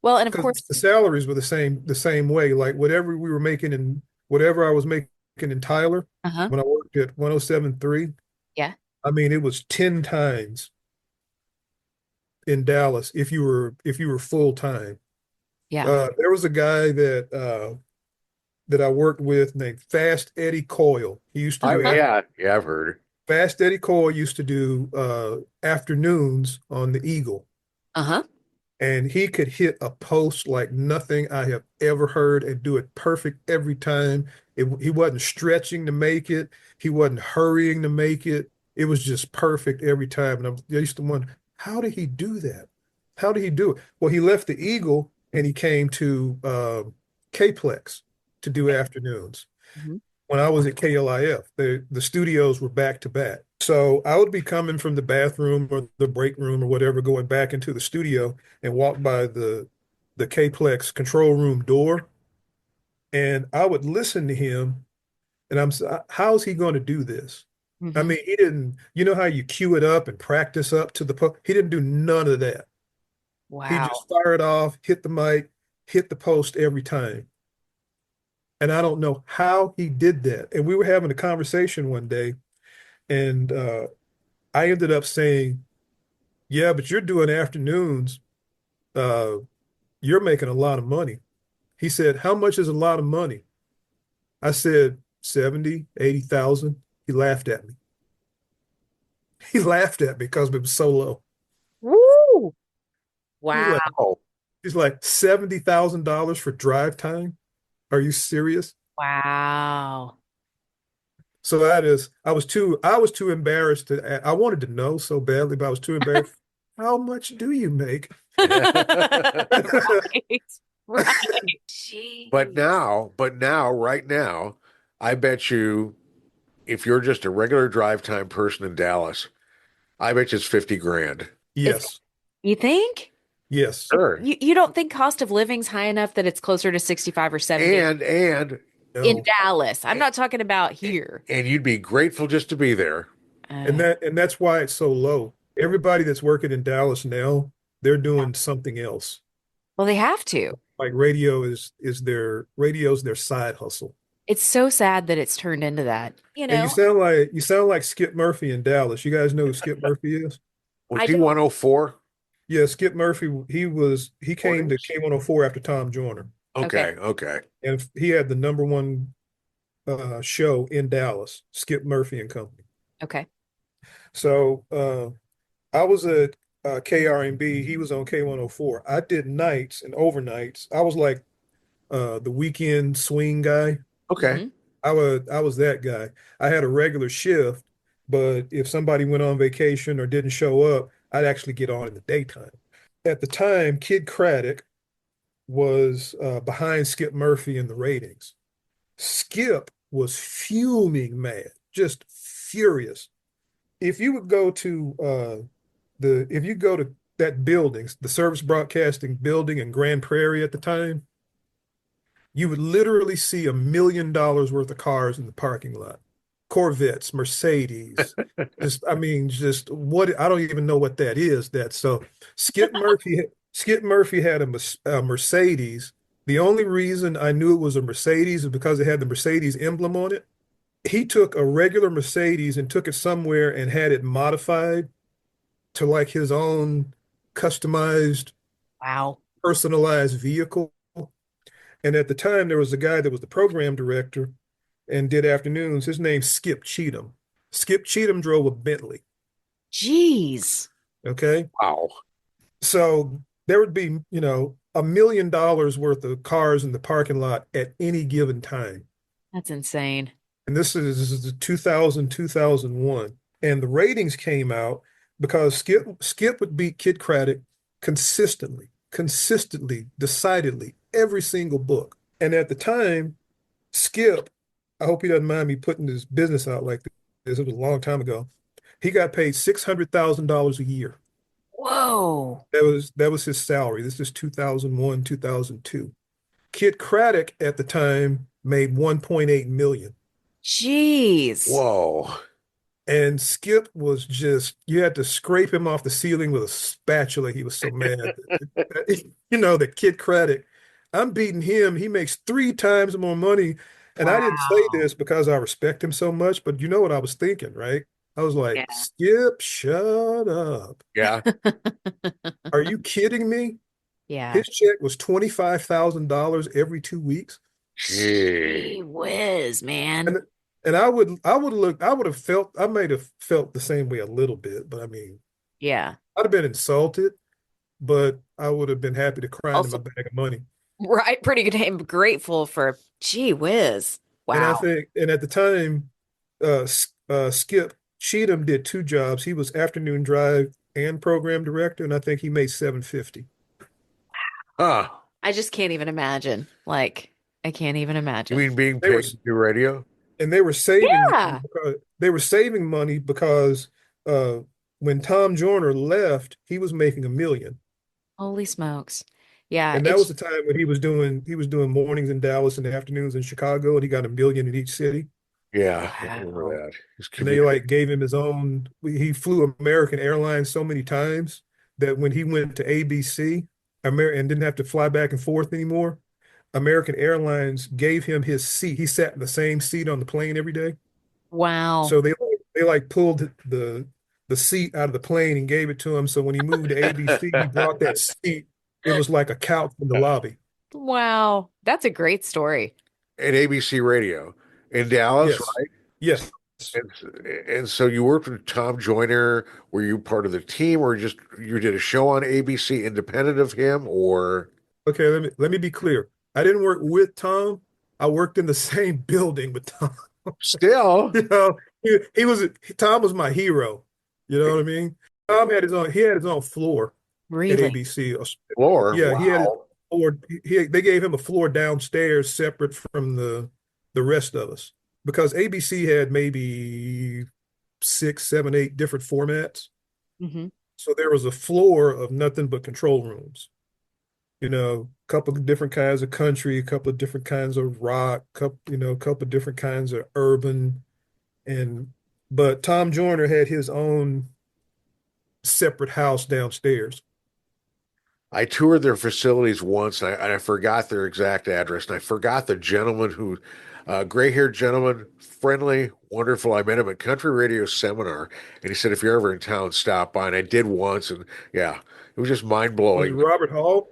Well, and of because course, the salaries were the same way. Like whatever we were making in whatever I was making in Tyler uh-huh. when I worked at 107.3, Yeah. I mean it was 10 times in Dallas if you were full time. Yeah. There was a guy that I worked with named Fast Eddie Coyle. He used to I do Uh-huh. yeah, yeah, I've heard. Fast Eddie Coyle used to do afternoons on the Eagle, Uh-huh. and he could hit a post like nothing I have ever heard and do it perfect every time. He wasn't stretching to make it. He wasn't hurrying to make it. It was just perfect every time. And I used to wonder, how did he do that? How did he do it? Well, he left the Eagle and he came to K-Plex to do afternoons. Mhm. when I was at KLIF. The studios were back to back. So I would be coming from the bathroom or the break room or whatever, going back into the studio and walk by the K-Plex control room door. And I would listen to him and how's he going to do this? I Mhm. mean, he didn't, you know how you cue it up and practice up to the post? He didn't do none of that. He Wow. just fired off, hit the mic, hit the post every time. And I don't know how he did that. And we were having a conversation one day, and I ended up saying, "Yeah, but you're doing afternoons. Uh, you're making a lot of money." He said, "How much is a lot of money?" I said, 70, 80,000. He laughed at me. He laughed at me because it was so low. Woo! He's Wow. like, he's like $70,000 for drive time. Are you serious? Wow. So I was too embarrassed I wanted to know so badly, but I was too embarrassed. How much do you make? Right. Right. Jeez. But now, right now, I bet you if you're just a regular drive time person in Dallas, I bet you it's 50 grand. It's, Yes. you think? Yes. Sure. You don't think cost of living's high enough that it's closer to 65 or 70 And in No. Dallas? I'm not talking about here. and you'd be grateful just to be there. And Uh, that's why it's so low. Everybody that's working in Dallas now, they're doing something else. well, they have to. Like radio's their side hustle. It's so sad that it's turned into that. You And know, you sound like Skip Murphy in Dallas. You guys know who Skip Murphy is? Was I he don't. 104? Yeah, Skip Murphy, he came to Mornings? K104 after Tom Joyner. Okay. Okay, okay. And he had the number one show in Dallas, Skip Murphy and Company. Okay. So I was at KRMB. He was on K104. I did nights and overnights. I was like the weekend swing guy. Okay. Hmm. I was that guy. I had a regular shift, but if somebody went on vacation or didn't show up, I'd actually get on in the daytime. At the time, Kid Craddock was behind Skip Murphy in the ratings. Skip was fuming mad, just furious. If you would go to if you go to that building, the service broadcasting building in Grand Prairie at the time, you would literally see $1 million worth of cars in the parking lot. Corvettes, Mercedes, just I mean, just what I don't even know what that is. That so Skip Murphy had a Mercedes. The only reason I knew it was a Mercedes is because it had the Mercedes emblem on it. He took a regular Mercedes and took it somewhere and had it modified to like his own customized, Wow. personalized vehicle. And at the time, there was a guy that was the program director and did afternoons. His name's Skip Cheatham. Skip Cheatham drove a Bentley. Jeez. Okay. Wow. So there would be, $1 million worth of cars in the parking lot at any given time. That's insane. And this is 2000, 2001. And the ratings came out because Skip would beat Kid Craddock consistently, decidedly, every single book. And at the time, Skip, I hope he doesn't mind me putting his business out like this. It was a long time ago. He got paid $600,000 a year. Whoa. That was his salary. This is 2001, 2002. Kid Craddock at the time made 1.8 million. Jeez. Whoa. And Skip was just, you had to scrape him off the ceiling with a spatula. He was so mad. That Kid Craddock, I'm beating him. He makes 3 times more money. And I didn't say Wow. this because I respect him so much, but you know what I was thinking, right? I was like, Yeah. Skip, shut up. Yeah. Are you kidding me? Yeah. His check was $25,000 every 2 weeks. Gee. Gee whiz, man. And I would have felt, I might have felt the same way a little bit, but I mean, Yeah. I'd have been insulted, but I would have been happy to cry into my Also, bag of money. right. Pretty damn grateful for gee whiz. Wow. And at the time, Skip Cheatham did two jobs. He was afternoon drive and program director, and I think he made 750. Huh. I just can't even imagine. Like, I can't even You imagine. mean being They were paid to do radio? and they were saving money Yeah. because uh, when Tom Joyner left, he was making 1 million. Holy smokes. Yeah, And that was it's the time when he was doing mornings in Dallas and afternoons in Chicago, and he got 1 million in each city. Yeah, I remember wow. that. His And they community. like gave him his own. He flew American Airlines so many times that when he went to ABC, and didn't have to fly back and forth anymore, American Airlines gave him his seat. He sat in the same seat on the plane every day. Wow. So they pulled the seat out of the plane and gave it to him. So when he moved to ABC, he brought that seat. It was like a couch in the lobby. Wow. That's a great story. At ABC Radio in Dallas, Yes. right? Yes. And, and so you worked with Tom Joyner. Were you part of the team, or just you did a show on ABC independent of him, or Okay, let me be clear. I didn't work with Tom. I worked in the same building with Tom. still He was Tom was my hero. You know what I mean? Tom had his own he had his own floor at Really? ABC. floor? Yeah, he had his Wow. floor. They gave him a floor downstairs separate from the rest of us because ABC had maybe six, seven, eight different formats. Hmm. So there was a floor of nothing but control rooms. A couple of different kinds of country, a couple of different kinds of rock, a couple of different kinds of urban, and but Tom Joyner had his own separate house downstairs. I toured their facilities once, and I forgot their exact address, and I forgot the gentleman who, gray-haired gentleman, friendly, wonderful. I met him at Country Radio Seminar, and he said, "If you're ever in town, stop by." And I did once, and yeah, it was just Was it mind-blowing. Robert Hall?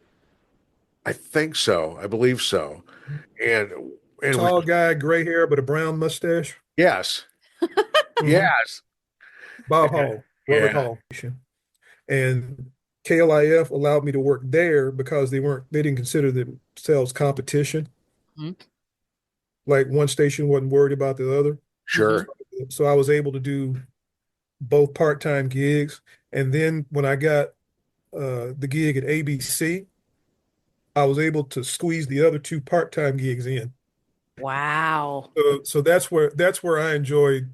I think so. I believe so. And it was Tall guy, gray hair, but a brown mustache. yes, Hmm. yes, Bob Hall, Robert yeah. Hall. And KLIF allowed me to work there because they didn't consider themselves competition. Like one station wasn't worried about the other. Hmm. Sure. So I was able to do both part-time gigs. And then when I got the gig at ABC, I was able to squeeze the other two part-time gigs in. Wow. So that's where I enjoyed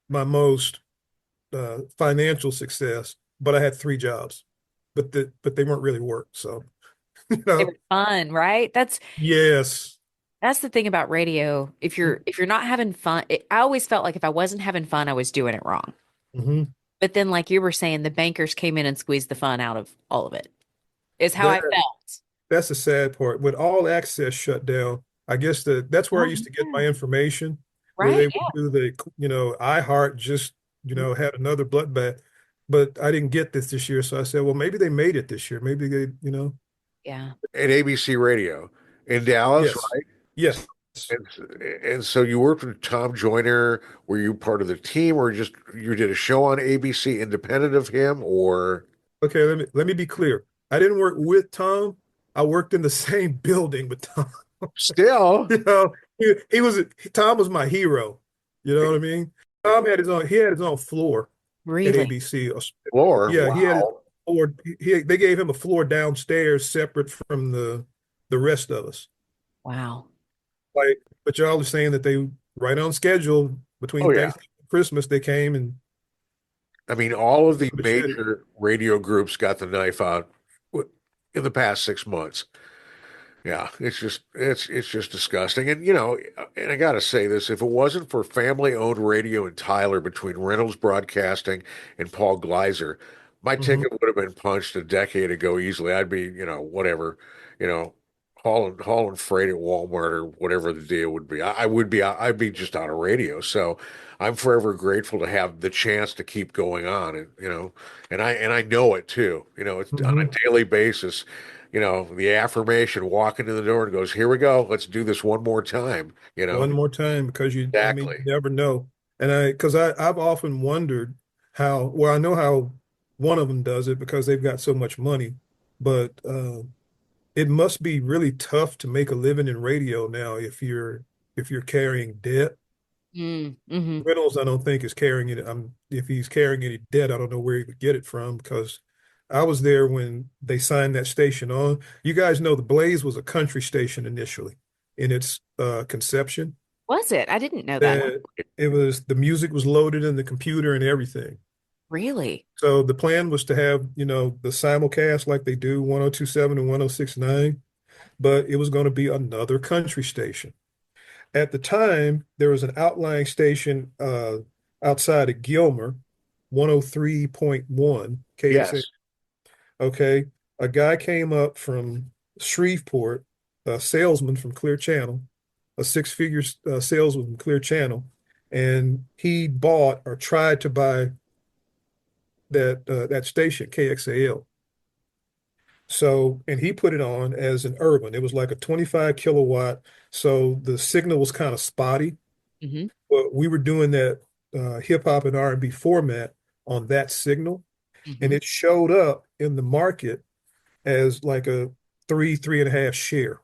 my most financial success. But I had three jobs, but they weren't really work. So you They know, were fun, right? yes. That's the thing about radio. If you're not having fun, I always felt like if I wasn't having fun, I was doing it wrong. Hmm. But then, like you were saying, the bankers came in and squeezed the fun out of all of it, is how I That felt. that's the sad part. When all access shut down, I guess that's where I Oh, used to get yeah. my information, where Right? they would do iHeart just, Yeah. had another bloodbath. But I didn't get this year. So I said, well, maybe they made it this year. Maybe Yeah. At ABC Radio in Dallas, yes. right? Yes. And and so you worked with Tom Joyner. Were you part of the team, or just you did a show on ABC independent of him, or Okay, let me be clear. I didn't work with Tom. I worked in the same building with Tom. still You know, Tom was my hero. You know what I mean? He had his own floor at Really? ABC. floor? Yeah, he had his Wow. floor. They gave him a floor downstairs separate from the rest of us. Wow. But y'all are saying that they right on schedule Oh between yeah. Thanksgiving and Christmas, they came and I mean, all of put the up a shitty. major radio groups got the knife out in the past 6 months. Yeah, it's just disgusting. And I gotta say this, if it wasn't for family-owned radio in Tyler between Reynolds Broadcasting and Paul Gleiser, my Hmm. ticket would have been punched a decade ago easily. I'd be, whatever, you know, hauling freight at Walmart or whatever the deal would be. I'd be just out of radio. So I'm forever grateful to have the chance to keep going on, and I know it too. It's on a Hmm. daily basis. The affirmation, walking in the door and goes, "Here we go. Let's do this one more time." One more time because you Exactly. never know. And I've often wondered well, I know how one of them does it because they've got so much money, but it must be really tough to make a living in radio now if you're carrying debt. Mm-hmm. Reynolds, I don't think is carrying it. If he's carrying any debt, I don't know where he would get it from because I was there when they signed that station on. You guys know the Blaze was a country station initially. in its conception. Was it? I didn't know that. That it was the music was loaded in the computer and everything. Really? So the plan was to have, the simulcast like they do 1027 and 1069, but it was going to be another country station. At the time, there was an outlying station outside of Gilmer, 103.1 KXA. Yes. Okay. A guy came up from Shreveport, a salesman from Clear Channel, a six-figure salesman from Clear Channel, and he bought or tried to buy that station, KXAL. So, and he put it on as an urban. It was like a 25 kilowatt. So the signal was kind of spotty, Hmm. but we were doing that hip hop and R&B format on that signal, and Hmm. it showed up in the market as like a three and a half share,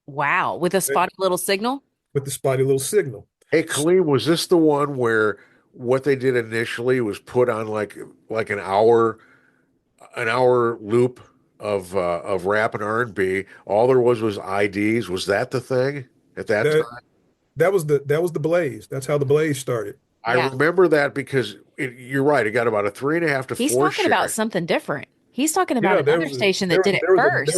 Wow. With a okay, spotty little signal? with the spotty little signal. Hey, Kaleem, was this the one where what they did initially was put on like an hour loop of rap and R&B? All there was IDs. Was that the thing at that That time? that was the Blaze. That's how the Blaze started. I Yeah. remember that because you're right. It got about a three and a half to He's four talking about share. something different. He's talking about Yeah, there another was station that there did was it there was a first.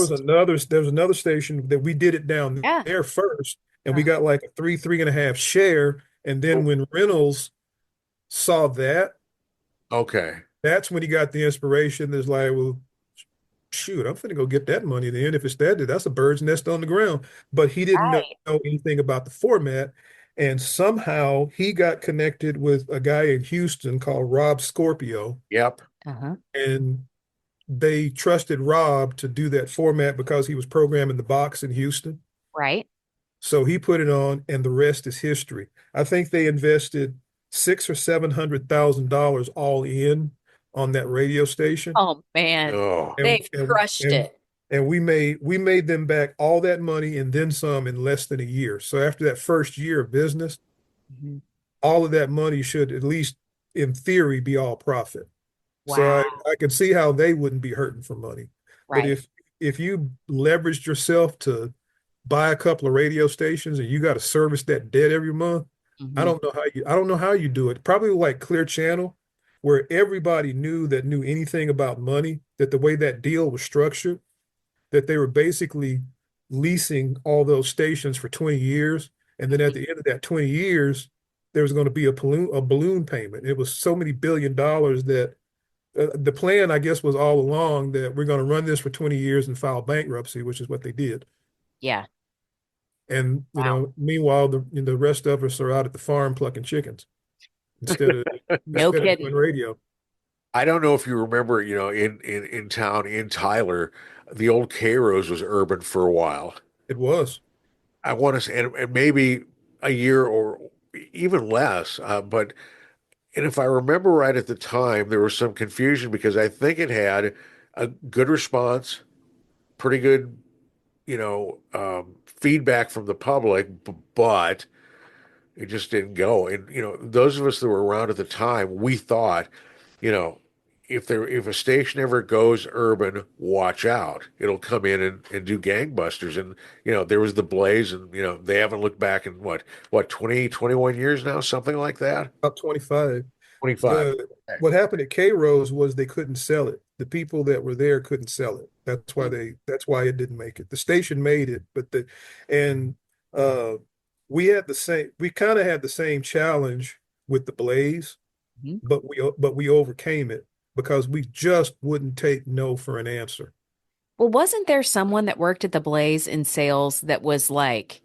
there was another station that we did it down Yeah. there first, and we Uh, got like a three and a half share. And then when Reynolds saw that, Okay. that's when he got the inspiration. There's like, well, shoot, I'm finna go get that money then. If it's that's a bird's nest on the ground. But he didn't know right. anything about the format. And somehow he got connected with a guy in Houston called Rob Scorpio. Yep. Uh-huh. And they trusted Rob to do that format because he was programming the box in Houston. Right. So he put it on, and the rest is history. I think they invested six or $700,000 all in on that radio station, Oh man. Oh, and They've and crushed and it. and we made them back all that money and then some in less than a year. So after that first year of business, Mhm. all of that money should at least in theory be all profit. So I, Wow. I could see how they wouldn't be hurting for money. But Right. if you leveraged yourself to buy a couple of radio stations and you got to service that debt every month, Hmm. I don't know how you do it. Probably like Clear Channel, where everybody knew anything about money, that the way that deal was structured, that they were basically leasing all those stations for 20 years. And then at the end of that 20 years, there was going to be a balloon payment. It was so many billion dollars that the plan, I guess, was all along that we're going to run this for 20 years and file bankruptcy, which is what they did. Yeah. And, Wow. meanwhile, the rest of us are out at the farm plucking chickens instead of No instead of kidding. doing radio. I don't know if you remember, in town in Tyler, the old K Rose was urban for a while. It was. I want to say, and maybe a year or even less. But and if I remember right at the time, there was some confusion because I think it had a good response, pretty good, feedback from the public, but it just didn't go. And those of us that were around at the time, we thought, you know, if a station ever goes urban, watch out. It'll come in and do gangbusters. And there was the Blaze, and they haven't looked back in what 20, 21 years now, something like that. About 25. 25. The What happened at K Rose was they couldn't sell it. The people that were there couldn't sell it. That's why it didn't make it. The station made it, and uh we kind of had the same challenge with the Blaze, Mhm. but we overcame it because we just wouldn't take no for an answer. Well, wasn't there someone that worked at the Blaze in sales that was like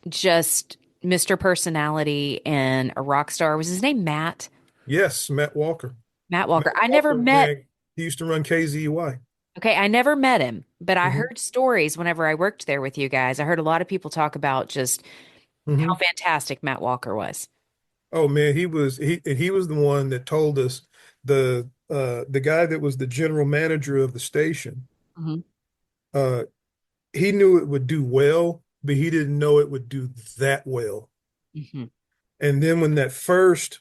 just Mr. Personality and a rock star? Was his name Matt? Yes, Matt Walker. Matt Matt Walker. I never Walker met, he used to run KZY. okay, I never met him, but I Hmm. heard stories whenever I worked there with you guys. I heard a lot of people talk about just how Hmm. fantastic Matt Walker was. Oh man, he was the one that told us, the guy that was the general manager of the station. Hmm. Uh, he knew it would do well, but he didn't know it would do that well. Hmm. And then when that first,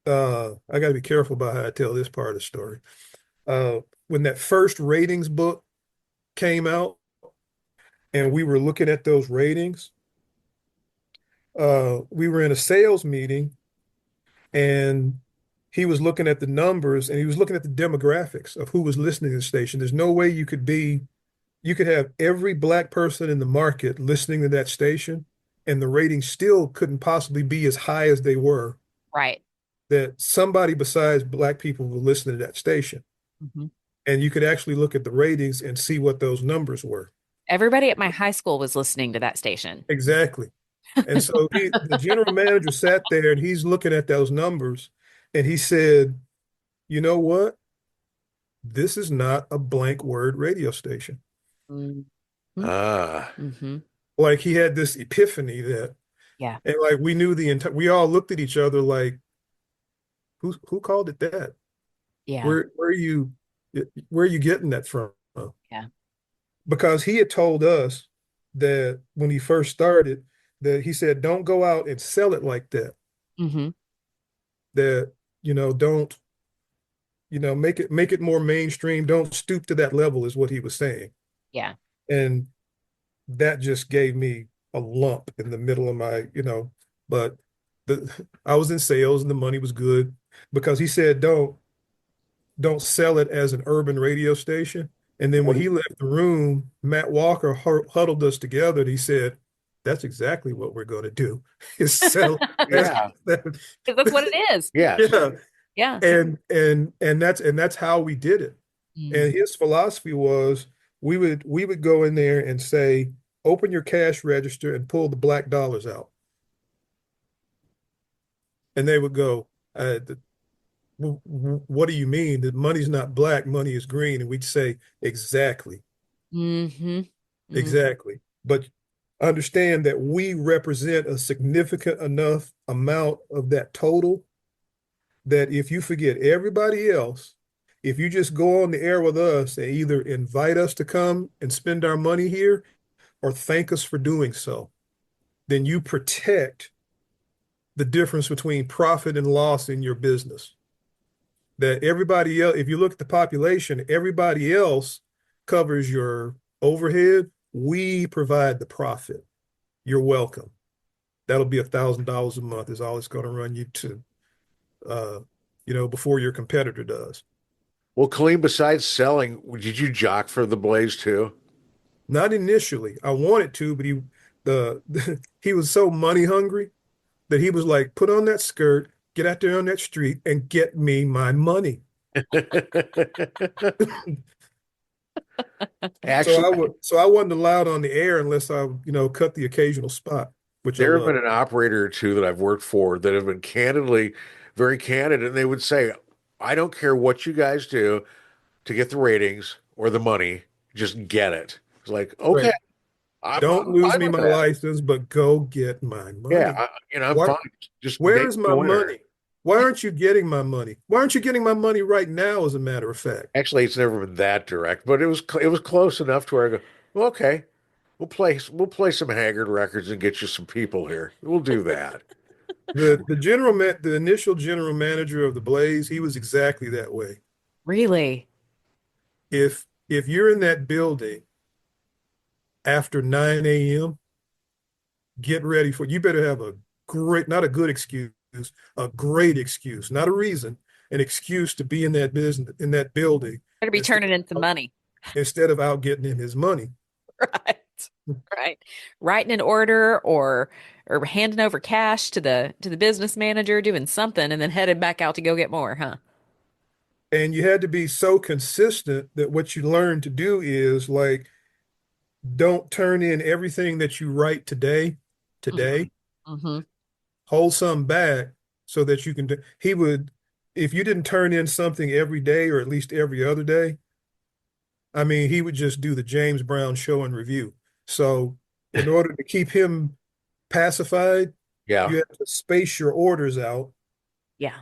I got to be careful about how I tell this part of the story. When that first ratings book came out, and we were looking at those ratings. We were in a sales meeting, and he was looking at the numbers, and he was looking at the demographics of who was listening to the station. There's no way you could have every black person in the market listening to that station, and the ratings still couldn't possibly be as high as they were, Right. that somebody besides black people were listening to that station. Hmm. And you could actually look at the ratings and see what those numbers were. Everybody at my high school was listening to that station. Exactly. And so the general manager sat there and he's looking at those numbers and he said, you know what? This is not a blank word radio station. Hmm. Ah, Hmm. Like he had this epiphany that, Yeah. and like we knew the entire, we all looked at each other like, who called it that? Yeah. Where are you, where are you getting that from? Yeah. Because he had told us that when he first started, that he said, don't go out and sell it like that. Hmm. That, don't, make it more mainstream. Don't stoop to that level is what he was saying. Yeah. And that just gave me a lump in the middle of but I was in sales and the money was good because he said, don't sell it as an urban radio station. And then what when do he left the room, Matt Walker huddled us together and he said, that's exactly what we're going to do is sell. yeah, That, Because that's what it is. yes. yeah. Yeah. And that's how we did it. And Mm. his philosophy was we would go in there and say, open your cash register and pull the black dollars out. And they would go, what do you mean? That money's not black, money is green. And we'd say, exactly, Hmm. Hmm. exactly. But understand that we represent a significant enough amount of that total that if you forget everybody else, if you just go on the air with us and either invite us to come and spend our money here or thank us for doing so, then you protect the difference between profit and loss in your business. That everybody else, if you look at the population, everybody else covers your overhead. We provide the profit. You're welcome. That'll be $1,000 a month is all it's going to run you to, uh, before your competitor does. Well, Kaleem, besides selling, did you jock for the Blaze too? Not initially. I wanted to, but he was so money hungry that he was like, put on that skirt, get out there on that street, and get me my money. Actually, So I wasn't allowed on the air unless I, cut the occasional spot, which I there have love. been an operator or two that I've worked for that have been very candid, and they would say, I don't care what you guys do to get the ratings or the money, just get it. It's like, okay, Right. I'm Don't lose fine me with my that. license, but go get my Yeah, money. I'm What? fine. Just Where make is me my the winner. money? Why aren't you getting my money? Why aren't you getting my money right now, as a matter of fact? Actually, it's never been that direct, but it was close enough to where I go, well, okay, we'll play some Haggard records and get you some people here. We'll do that. The initial general manager of the Blaze, he was exactly that way. Really? If you're in that building after 9 a.m., get ready for you better have a great, not a good excuse, a great excuse, not a reason, an excuse to be in that business in that building Better be instead turning in some of, money. instead of out getting him his money. Right. Right. Writing an order or handing over cash to the business manager, doing something, and then headed back out to go get more, huh? And you had to be so consistent that what you learn to do is like, don't turn in everything that you write today, Hmm. hold some back so that you can do, if you didn't turn in something every day or at least every other day, I mean, he would just do the James Brown show and review. So in order to keep him pacified, Yeah. you have to space your orders out Yeah.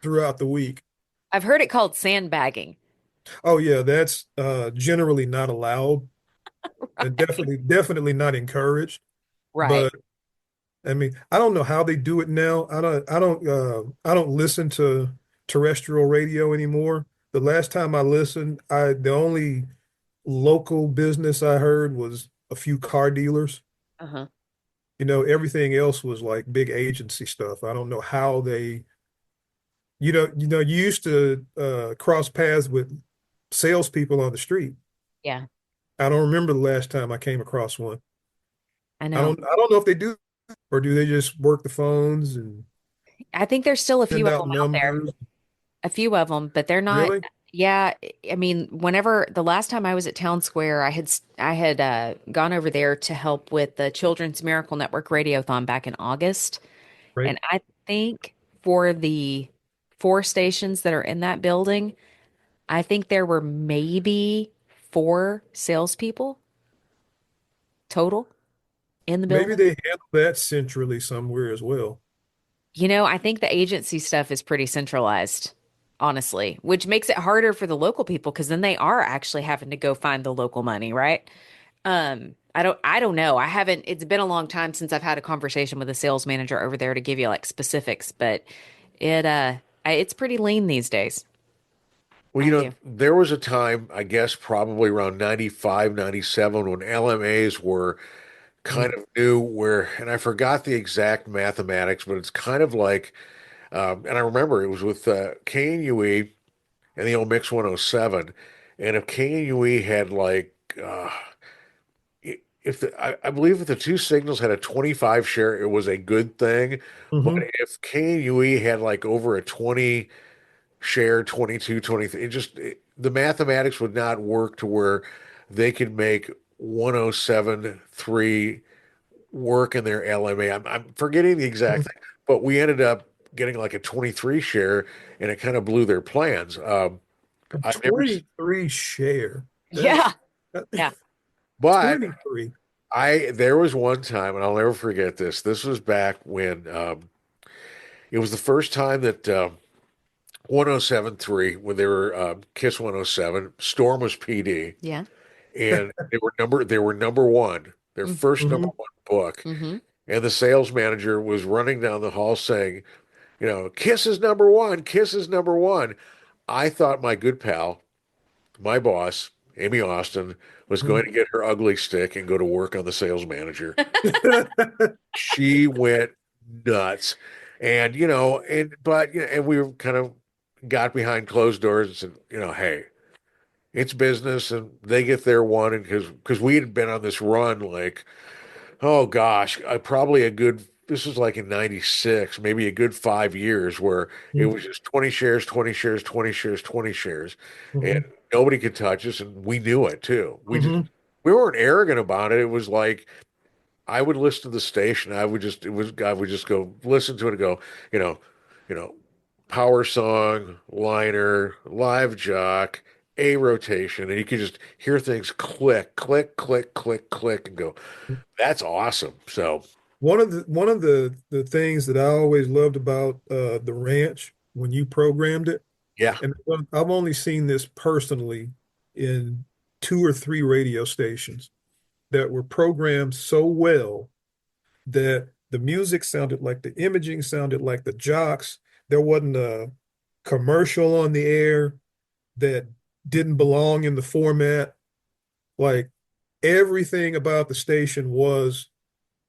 throughout the week. I've heard it called sandbagging. Oh yeah, that's generally not allowed and Right. definitely not encouraged. Right. But I mean, I don't know how they do it now. I don't listen to terrestrial radio anymore. The last time I listened, the only local business I heard was a few car dealers. Uh-huh. Everything else was like big agency stuff. I don't know how they, you used to cross paths with salespeople on the street. Yeah, I don't remember the last time I came across one. I I know. don't I don't know if they do, or do they just work the phones and I think there's still a few send of out them out there. numbers? A few of them, but they're not. Really? Yeah, I mean, whenever the last time I was at Town Square, I had gone over there to help with the Children's Miracle Network Radiothon back in August, Right. and I think for the four stations that are in that building, I think there were maybe four salespeople total in the Maybe building. they handle that centrally somewhere as well. I think the agency stuff is pretty centralized, honestly, which makes it harder for the local people because then they are actually having to go find the local money, right? I don't know. I haven't, it's been a long time since I've had a conversation with a sales manager over there to give you like specifics, but it's pretty lean these days. Well, I do. there was a time, I guess probably around 95, 97, when LMAs were kind Mm. of new where, and I forgot the exact mathematics, but it's kind of like, and I remember it was with KNUE and the old Mix 107. And if KNUE had like, if I believe if the two signals had a 25 share, it was a good thing. But Hmm. if KNUE had like over a 20 share, 22, 23, the mathematics would not work to where they could make 107.3 work in their LMA. I'm forgetting the exact thing, but we ended up getting like a 23 share and it kind of blew their plans. I've never, 23 share. Yeah. That Yeah. but 23. there was one time, and I'll never forget this. This was back when it was the first time that 107.3, when they were Kiss 107, Storm was PD, Yeah. and they were number one, their first number Hmm. one book. Mm-hmm. And the sales manager was running down the hall saying, Kiss is number one, Kiss is number one. I thought my good pal, my boss, Amy Austin, was going to get her ugly stick and go to work on the sales manager. She went nuts. And, and we were kind of got behind closed doors and said, hey, it's business and they get their one. And because we had been on this run, like, oh gosh, probably this was like in 96, maybe a good 5 years where it was just 20 shares, 20 shares, 20 shares, 20 shares. And Hmm. nobody could touch us. And we knew it too. Hmm. We weren't arrogant about it. It was like, I would listen to the station. I would just go listen to it and go, you know, you know, power song, liner, live jock, a rotation, and you could just hear things click, click, click, click, click, and go, that's awesome. So One of the things that I always loved about the ranch when you programmed it, yeah, and I've only seen this personally in two or three radio stations that were programmed so well that the music sounded like the imaging sounded like the jocks. There wasn't a commercial on the air that didn't belong in the format. Like everything about the station was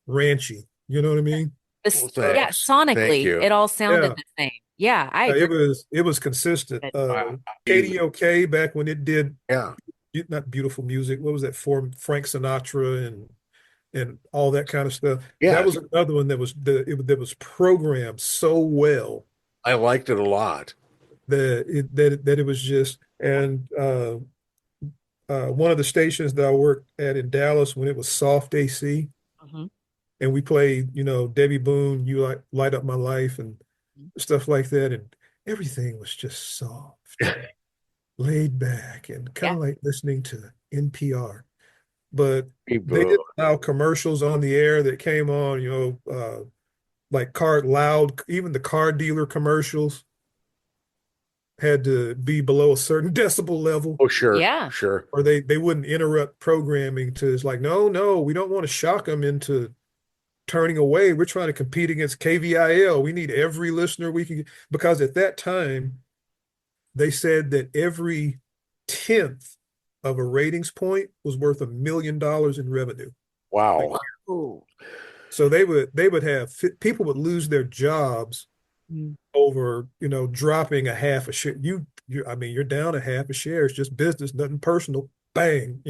ranchy. You know what I mean? well, Yeah, thank sonically, you. it all sounded Yeah. the same. Yeah, I It agree. was consistent. But I, KDOK back when it did yeah, not beautiful music. What was that for? Frank Sinatra and all that kind of stuff. That yes, was another one that was programmed so well I liked it a lot. that it was just and one of the stations that I worked at in Dallas when it was soft AC mhm. and we played Debbie Boone, You Light Up My Life and stuff like that, and everything was just soft and laid back and kind Yeah. of like listening to NPR. But they People, didn't allow commercials on the air that came on, like even the car dealer commercials had to be below a certain decibel level, oh, sure, Yeah. sure. or they wouldn't interrupt programming to, it's like, no, no, we don't want to shock them into turning away. We're trying to compete against KVIL. We need every listener we can, because at that time, they said that every 10th of a ratings point was worth $1 million in revenue a Wow. year. So they would have people would lose their jobs Mm. over, dropping a half a share. I mean, you're down a half a share. It's just business, nothing personal. Bang.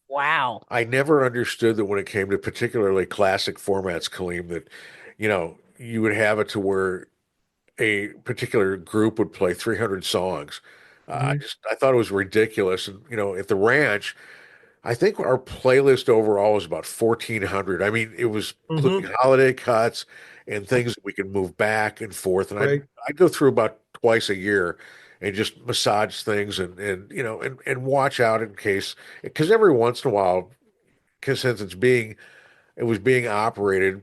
Wow. I never understood that when it came to particularly classic formats, Kaleem, that, you would have it to where a particular group would play 300 songs. Hmm. I thought it was ridiculous. And, at the ranch, I think our playlist overall was about 1,400. I mean, it was including Hmm. holiday cuts and things that we could move back and forth. And Right. I'd go through about twice a year and just massage things and watch out in case, because every once in a while, because since it was being operated,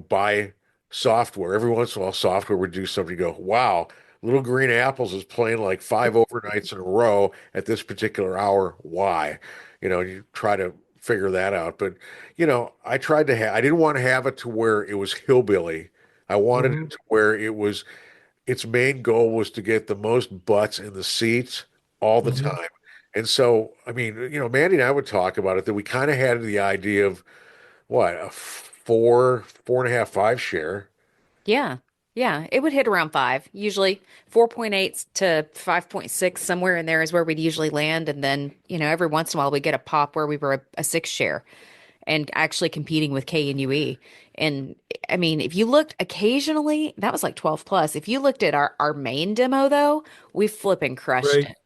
by software. Every once in a while, software would do something. You go, wow, Little Green Apples is playing like five overnights in a row at this particular hour. Why? You try to figure that out. But, I didn't want to have it to where it was hillbilly. I wanted Hmm. it to where its main goal was to get the most butts in the seats all the Hmm. time. And so, I mean, Mandy and I would talk about it that we kind of had the idea of what, a four and a half, five share. Yeah. Yeah. It would hit around five. Usually 4.8 to 5.6, somewhere in there is where we'd usually land. And then, every once in a while we get a pop where we were a six share and actually competing with K and UE. And I mean, if you looked occasionally, that was like 12 plus. If you looked at our main demo though, we flipping crushed Right. it.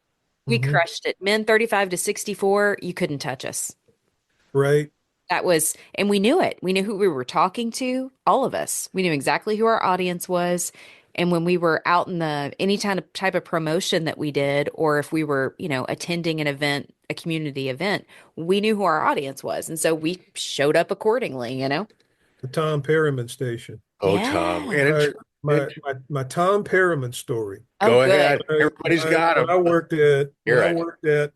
We Hmm. crushed it. Men 35 to 64, you couldn't touch us. Right. That was, and we knew it. We knew who we were talking to, all of us. We knew exactly who our audience was. And when we were out in any kind of type of promotion that we did, or if we were, attending an event, a community event, we knew who our audience was. And so we showed up accordingly. The Tom Perriman station. Oh, Tom. Yeah. My Tom Perriman story. Oh, Go good. ahead. Everybody's got When him. I worked at when Hear I it. worked at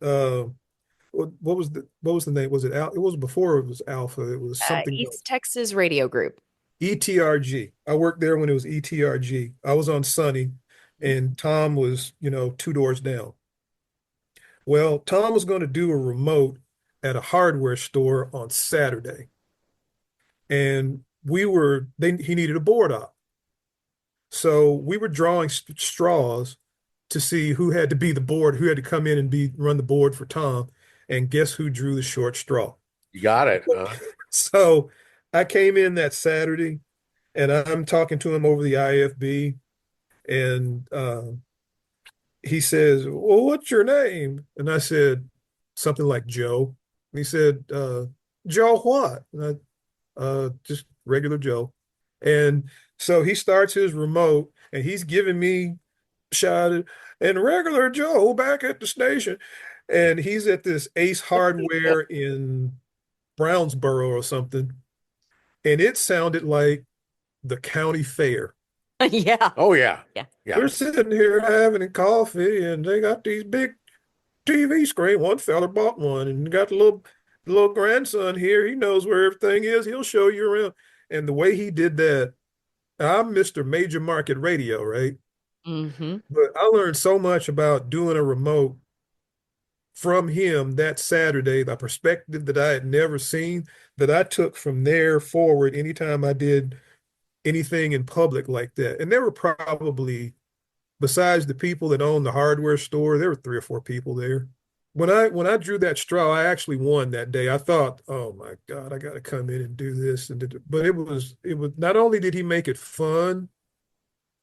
what was the name? Was it Al? It was before it was Alpha. It was something else. East Texas Radio Group. ETRG. I worked there when it was ETRG. I was on Sunny, and Tom was, two doors down. Well, Tom was going to do a remote at a hardware store on Saturday, and he needed a board op. So we were drawing straws to see who had to be the board, who had to come in and run the board for Tom. And guess who drew the short straw? You got it, huh? So I came in that Saturday and I'm talking to him over the IFB, and he says, "Well, what's your name?" And I said something like Joe. And he said, "Joe what?" And just regular Joe. And so he starts his remote and he's giving me shot and regular Joe back at the station. And he's at this Ace Hardware in Brownsboro or something. And it sounded like the county fair. Yeah. Oh, yeah. Yeah. Yeah. We're sitting here having a coffee and they got these big TV screen. One fella bought one and got the little grandson here. He knows where everything is. He'll show you around. And the way he did that, I'm Mr. Major Market Radio, right? Hmm. But I learned so much about doing a remote from him that Saturday, the perspective that I had never seen, that I took from there forward anytime I did anything in public like that. And there were probably, besides the people that owned the hardware store, there were three or four people there. When I drew that straw, I actually won that day. I thought, oh my God, I got to come in and do this. But it was not only did he make it fun,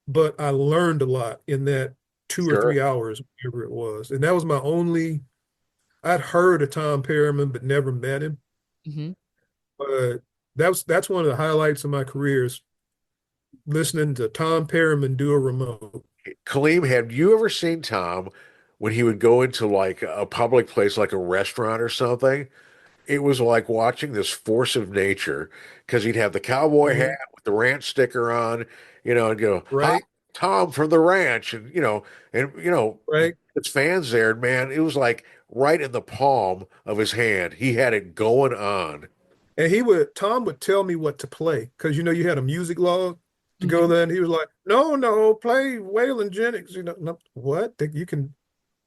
but I learned a lot in that 2 or 3 hours, whatever it was. And that was my only, I'd heard of Tom Perriman, but never met him. Hmm. But that's one of the highlights of my career is listening to Tom Perriman do a remote. Kaleem, have you ever seen Tom when he would go into like a public place, like a restaurant or something? It was like watching this force of nature because he'd have the cowboy hat Mhm. with the ranch sticker on, and go, "Hi, Right, Tom from the ranch," and right. his fans there, man. It was like right in the palm of his hand. He had it going on. And Tom would tell me what to play because you had a music log to go Hmm. there, and he was like, "No, no, play Waylon Jennings." No, what? That you can.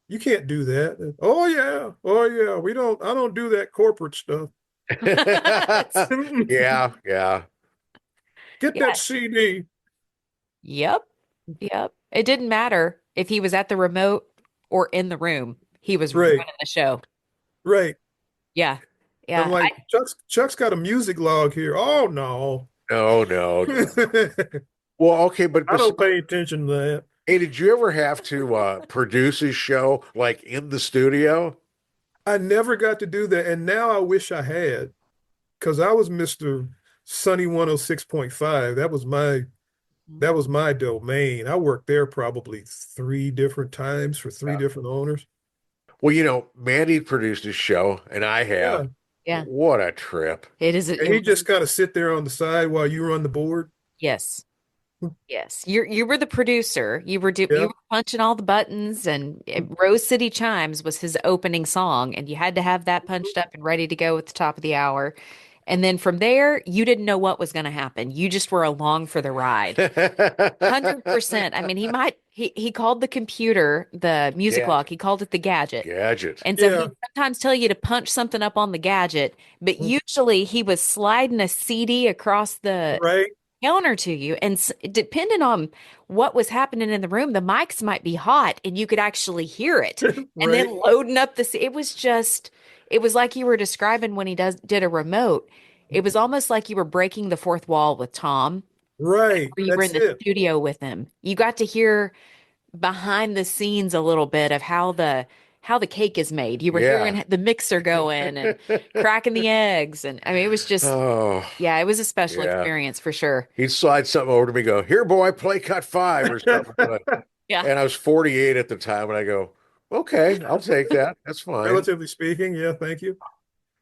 You can't do that. Oh yeah. Oh yeah. I don't do that corporate stuff. It's, Yeah, yeah. Get that yeah. CD. Yep. Yep. It didn't matter if he was at the remote or in the room. He was Right. running the show. Right. Yeah. I'm Yeah. like, Chuck's got a music log here. Oh no. No, no, no. Well, okay, but I don't besides, pay attention to that. hey, did you ever have to produce his show like in the studio? I never got to do that. And now I wish I had, because I was Mr. Sunny 106.5. That was my domain. I worked there probably three different times for three Yeah. different owners. Well, Mandy produced his show, and I have. Yeah. Yeah. What a trip. It is. And It he was. just kind of sit there on the side while you run the board. Yes. Yes. You were the producer. You Yeah. were punching all the buttons, and Rose City Chimes was his opening song, and you had to have that punched up and ready to go at the top of the hour. And then from there, you didn't know what was going to happen. You just were along for the ride. 100%. I mean, he called the computer the music log. Gadget. He called it the gadget. Gadget. And so Yeah. he'd sometimes tell you to punch something up on the gadget, but usually he was sliding a CD across the Right. counter to you. And depending on what was happening in the room, the mics might be hot and you could actually hear it. And then Right. loading up it was just, it was like you were describing when he did a remote. It was almost like you were breaking the fourth wall with Tom, Right. or you were in That's the it. studio with him. You got to hear behind the scenes a little bit of how the cake is made. You were Yeah. hearing the mixer going and cracking the eggs, and I mean it was just, Oh, yeah, it was a special yeah. experience for sure. He'd slide something over to me, go, here, boy, play cut five or something. Yeah. And I was 48 at the time, and I go, okay, I'll take that. That's fine. Relatively speaking. Yeah. Thank you.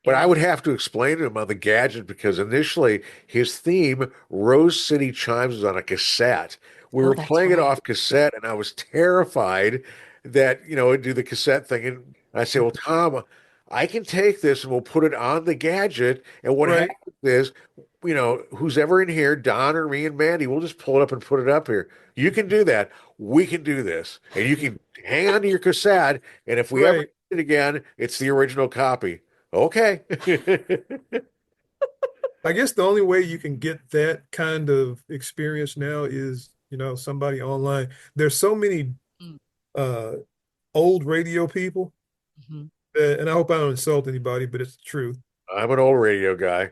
But I Yeah. would have to explain to him on the gadget because initially his theme, Rose City Chimes, was on a cassette. We Oh, were that's playing it right. off cassette, and I was terrified that, it'd do the cassette thing. And I say, well, Tom, I can take this and we'll put it on the gadget. And what Right. happens is, who's ever in here, Don or me and Mandy, we'll just pull it up and put it up here. You can do that. We can do this. And you can hang on to your cassette. And if we ever Right. do it again, it's the original copy. Okay. I guess the only way you can get that kind of experience now is, somebody online. There's so many uh old radio people, Mhm. and I hope I don't insult anybody, but it's the truth. I'm an old radio guy.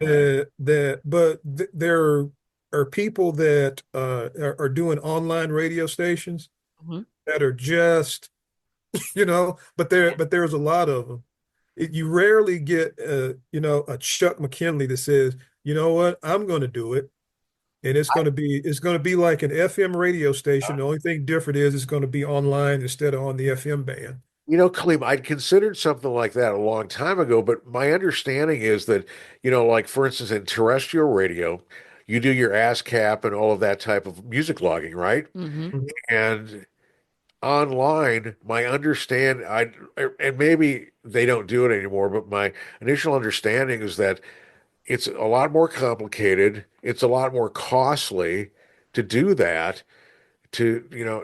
There are people that are doing online radio stations Mhm. that are just, but there's a lot of them. You rarely get a Chuck McKinley that says, you know what, I'm going to do it. And it's going to be like an FM radio station. The only thing different is it's going to be online instead of on the FM band. Kaleem, I'd considered something like that a long time ago, but my understanding is that, like for instance, in terrestrial radio, you do your ASCAP and all of that type of music logging, right? Mhm. Mhm. And online, my understand I and maybe they don't do it anymore, but my initial understanding is that it's a lot more complicated, it's a lot more costly to do that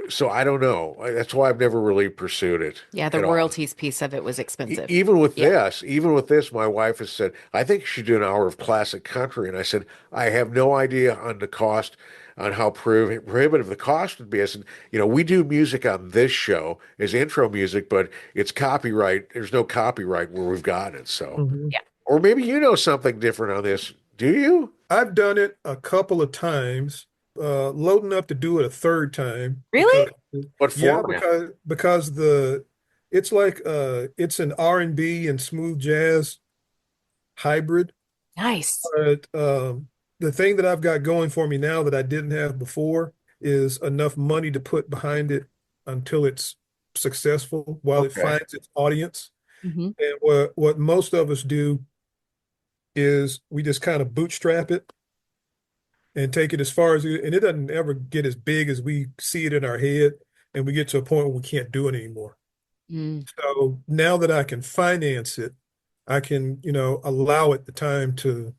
so I don't know. That's why I've never really pursued it Yeah, the at all. royalties piece of it was expensive. Yeah. Even with this, my wife has said, I think you should do an hour of classic country. And I said, I have no idea on the cost, on how prohibitive the cost would be. I said, we do music on this show as intro music, but it's copyright. There's no copyright where we've got it. So, Mhm. Yeah. or maybe you know something different on this. Do you? I've done it a couple of times, loading up to do it a third time because Really? What yeah, format? because it's like it's an R&B and smooth jazz hybrid. Nice. But the thing that I've got going for me now that I didn't have before is enough money to put behind it until it's successful while it Okay. finds its audience. Hmm. And what most of us do is we just kind of bootstrap it and take it as far as and it doesn't ever get as big as we see it in our head, and we get to a point where we can't do it anymore. Mm. So now that I can finance it, I can, allow it the time to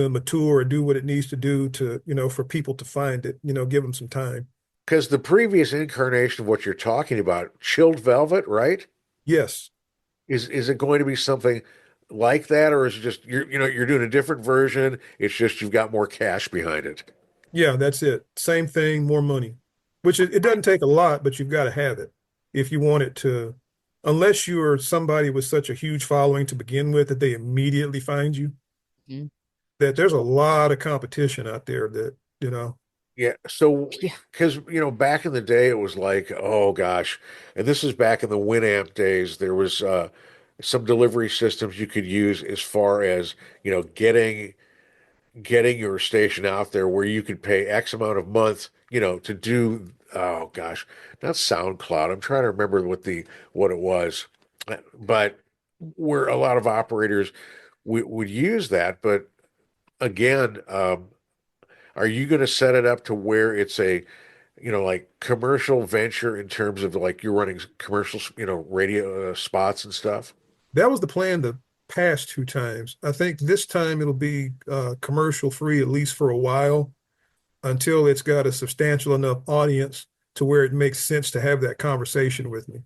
mature or do what it needs to do to, for people to find it, give them some time. Because the previous incarnation of what you're talking about, Chilled Velvet, right? Yes. Is it going to be something like that, or is it just you're doing a different version? It's just you've got more cash behind it. Yeah, that's it. Same thing, more money. Which it doesn't take a lot, but you've got to have it if you want it to, unless you're somebody with such a huge following to begin with that they immediately find you, Mhm. that there's a lot of competition out there that, you know. Yeah. So, Yeah. because back in the day, it was like, oh gosh, and this is back in the Winamp days. There was some delivery systems you could use as far as getting your station out there where you could pay X amount of months, to do, oh gosh, not SoundCloud. I'm trying to remember what it was, but where a lot of operators would use that. But again, are you going to set it up to where it's a, like commercial venture in terms of like you're running commercials, radio spots and stuff? That was the plan the past two times. I think this time it'll be commercial free, at least for a while, until it's got a substantial enough audience to where it makes sense to have that conversation with me.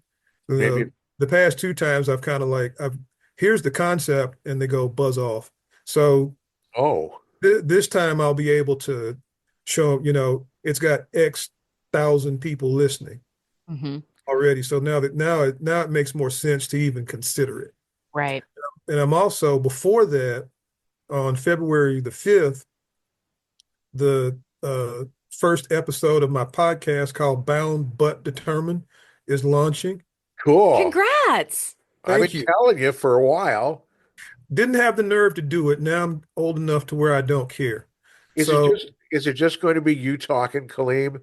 Maybe. The past two times I've kind of like I've here's the concept and they go buzz off. So Oh, this time I'll be able to show, it's got X thousand people listening Hmm. already. So now it makes more sense to even consider it. Right. And I'm also before that on February the 5th, the first episode of my podcast called Bound But Determined is launching. cool. Congrats. I've been Thank you. telling you for a while. Didn't have the nerve to do it. Now I'm old enough to where I don't care. Is it So just is it just going to be you talking, Kaleem?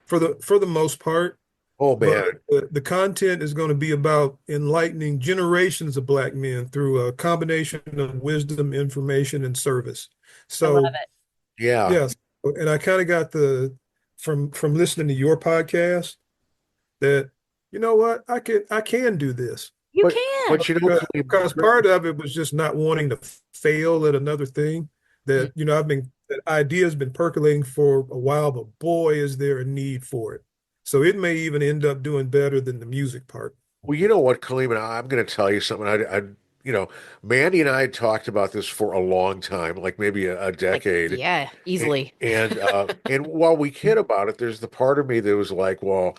for the most part, Oh but man. the content is going to be about enlightening generations of Black men through a combination of wisdom, information, and service. I love So it. Yeah. yes, and I kind of got the from listening to your podcast that you know what I can do this You But can. Kaleem, because part of it was just not wanting to fail at another thing Mm. that that idea has been percolating for a while, but boy, is there a need for it. So it may even end up doing better than the music part. well, you know what, Kaleem, and I'm going to tell you something. You know, Mandy and I had talked about this for a long time, like maybe a Like, decade. yeah, easily. And while we kid about it, there's the part of me that was like, well,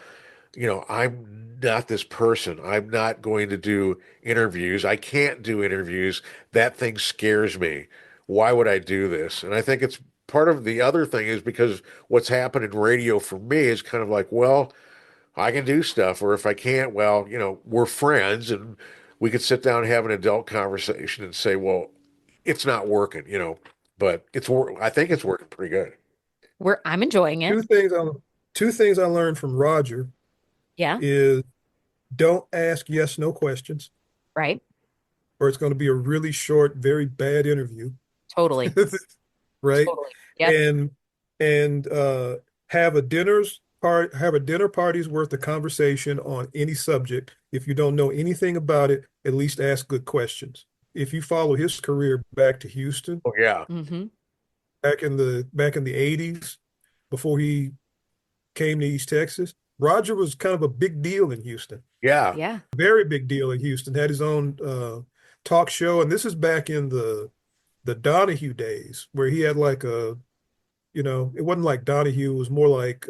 I'm not this person. I'm not going to do interviews. I can't do interviews. That thing scares me. Why would I do this? And I think it's part of the other thing is because what's happened in radio for me is kind of like, well, I can do stuff, or if I can't, well, we're friends and we could sit down and have an adult conversation and say, well, it's not working, but I think it's working pretty good. I'm enjoying it. Two things I two things I learned from Roger Yeah, is don't ask yes no questions, right. or it's going to be a really short, very bad interview. Totally. Right? Totally. Yep. And and have a dinner party's worth of conversation on any subject. If you don't know anything about it, at least ask good questions. If you follow his career back to Houston, Oh yeah. Hmm. back in the 80s, before he came to East Texas, Roger was kind of a big deal in Houston. Yeah. Yeah. Very big deal in Houston. Had his own talk show, and this is back in the Donahue days where he had like it wasn't like Donahue. It was more like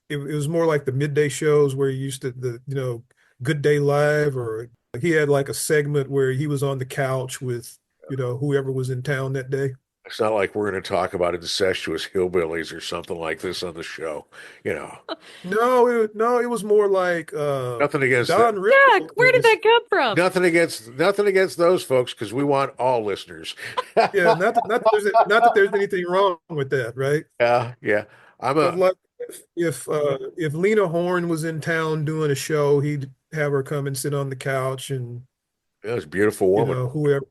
it was more like the midday shows where he used to Good Day Live, or he had like a segment where he was on the couch with whoever was in town that day. It's not like we're going to talk about incestuous hillbillies or something like this on the show. You know, No, it was more like nothing against that. Don Yeah. Rickles Where did that come from? Nothing against those folks because we want all listeners. yeah, not that there's anything wrong with that, right? Yeah, yeah. I'm But a like if Lena Horne was in town doing a show, he'd have her come and sit on the couch, and It was a beautiful woman. whoever,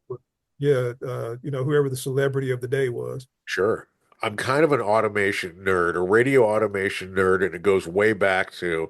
yeah, whoever the celebrity of the day was. Sure. I'm kind of an automation nerd, a radio automation nerd, and it goes way back to,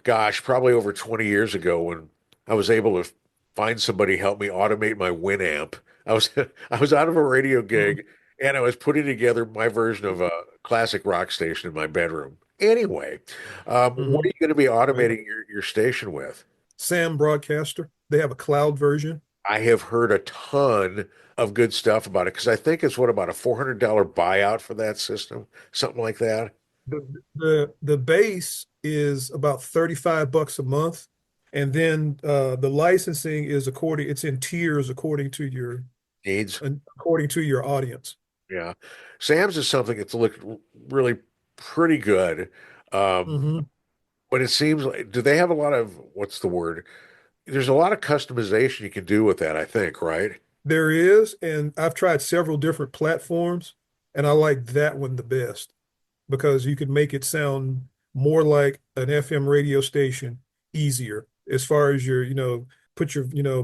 gosh, probably over 20 years ago when I was able to find somebody to help me automate my Winamp. I was I was out of a radio Mhm. gig and I was putting together my version of a classic rock station in my bedroom. Anyway, what are Mhm. you going to be Right. automating your station with? Sam Broadcaster. They have a cloud version. I have heard a ton of good stuff about it because I think it's what about a $400 buyout for that system, something like that. The base is about 35 bucks a month. And then the licensing is it's in tiers Needs. according to your audience. Yeah. Sam's is something that's looked really pretty good. Um, Hmm. but it seems like, do they have a lot of, what's the word? There's a lot of customization you can do with that, I think, right? There is, and I've tried several different platforms, and I like that one the best because you can make it sound more like an FM radio station easier as far as put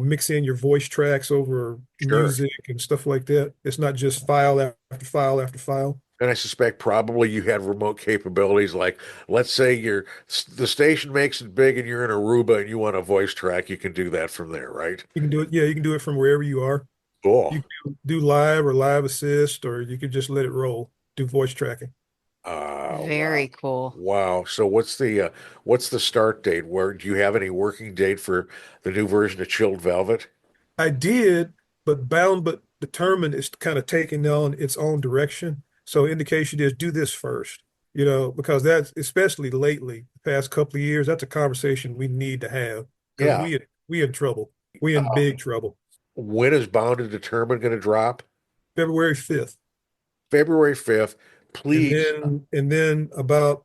mix in your voice tracks over Sure. music and stuff like that. It's not just file after file after file. And I suspect probably you had remote capabilities like, let's say the station makes it big and you're in Aruba and you want a voice track, you can do that from there, right? You can do it. Yeah, you can do it from wherever you are. Cool. You can do live or live assist, or you can just let it roll, do voice tracking. Wow. Very cool. Wow. So what's the start date? Where do you have any working date for the new version of Chilled Velvet? I did, but Bound but Determined is kind of taking on its own direction. So indication is do this first, because that's especially lately, the past couple of years, that's a conversation we need to have because Yeah. we in trouble. We in Uh, big trouble. when is Bound and Determined going to drop? February 5th. February 5th. And Please. then about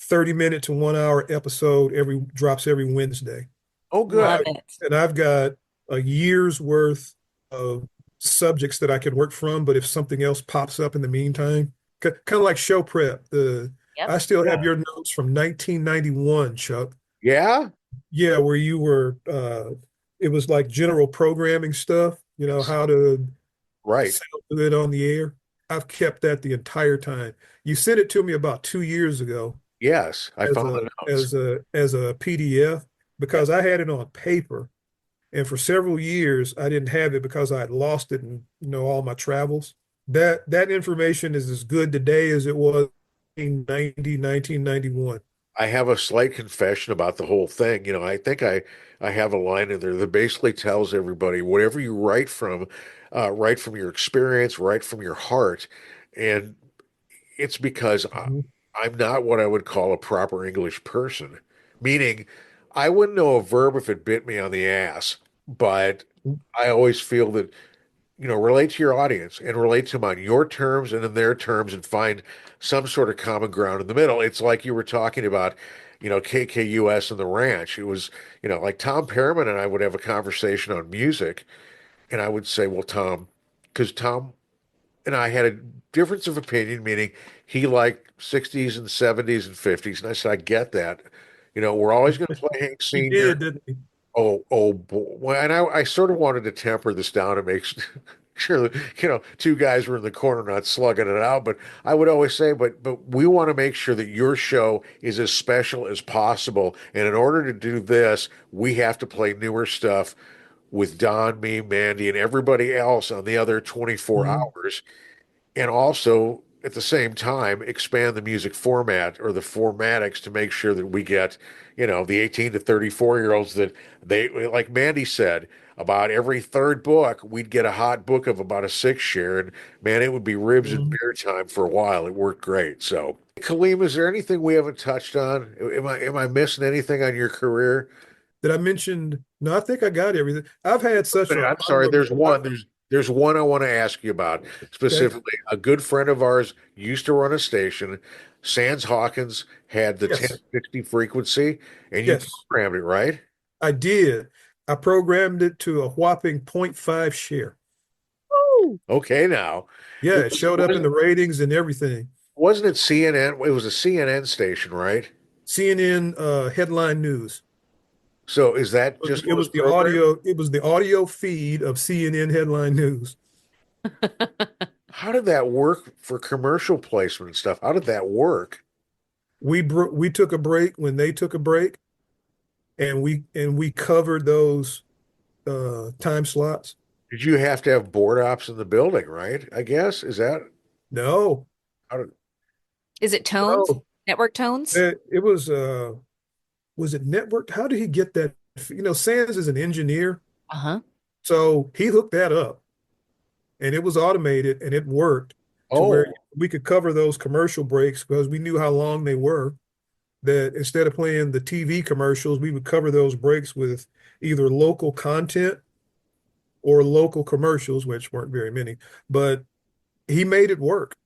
30 minute to 1 hour episode drops every Wednesday. Oh, And Love good. it. I've got a year's worth of subjects that I can work from, but if something else pops up in the meantime, kind of like show prep. Yep. I still have Yeah. your notes from 1991, Chuck. Yeah? Yeah, where you were it was like general programming stuff, Yes. how to Right. sound good on the air. I've kept that the entire time. You sent it to me about 2 years ago Yes. I as found a the notes. PDF Yeah. because I had it on paper. And for several years, I didn't have it because I had lost it in, all my travels. That information is as good today as it was in 1991. I have a slight confession about the whole thing. I think I have a line in there that basically tells everybody whatever you write from your experience, write from your heart. And it's because Mhm. I'm not what I would call a proper English person, meaning I wouldn't know a verb if it bit me on the ass, but I always feel that relate to your audience and relate to them on your terms and in their terms and find some sort of common ground in the middle. It's like you were talking about, KKUS and the ranch. It was, like Tom Perriman and I would have a conversation on music, and I would say, well, Tom, because Tom and I had a difference of opinion, meaning he liked 60s and 70s and 50s. And I said, I get that. We're always going to play Hank He Sr. did, didn't he? Oh, boy. Well, and I sort of wanted to temper this down and make sure that, two guys were in the corner not slugging it out. But I would always say, but we want to make sure that your show is as special as possible. And in order to do this, we have to play newer stuff with Don, me, Mandee, and everybody else on the other 24 Mhm. hours, and also at the same time expand the music format or the formatics to make sure that we get, the 18 to 34-year-olds that they, like Mandy said, about every third book, we'd get a hot book of about a six share. And man, it would be ribs and Mhm. beer time for a while. It worked great. So, Kaleem, is there anything we haven't touched on? Am I missing anything on your career? Did I mention? No, I think I got everything. I've had such But a I'm sorry, armor. there's one. There's one I want to ask you about Okay. specifically. A good friend of ours used to run a station. Sans Hawkins had the Yes. 1060 frequency, and you Yes. programmed it, right? I did. I programmed it to a whopping point 0.5 share. Woo. Okay, now Yeah, it it showed up in the ratings and everything. wasn't it CNN? It was a CNN station, right? CNN headline news. So is that just It what was was the programmed? audio. It was the audio feed of CNN headline news. How did that work for commercial placement and stuff? How did that work? We took a break when they took a break, and we covered those time slots. Did you have to have board ops in the building, right? I guess is that No, how did, Is it tones? no, Network tones? it was it networked? How did he get that? Sands is an engineer, Uh-huh. so he hooked that up and it was automated and it worked to where Oh, we could cover those commercial breaks because we knew how long they were. That instead of playing the TV commercials, we would cover those breaks with either local content or local commercials, which weren't very many, but he made it work.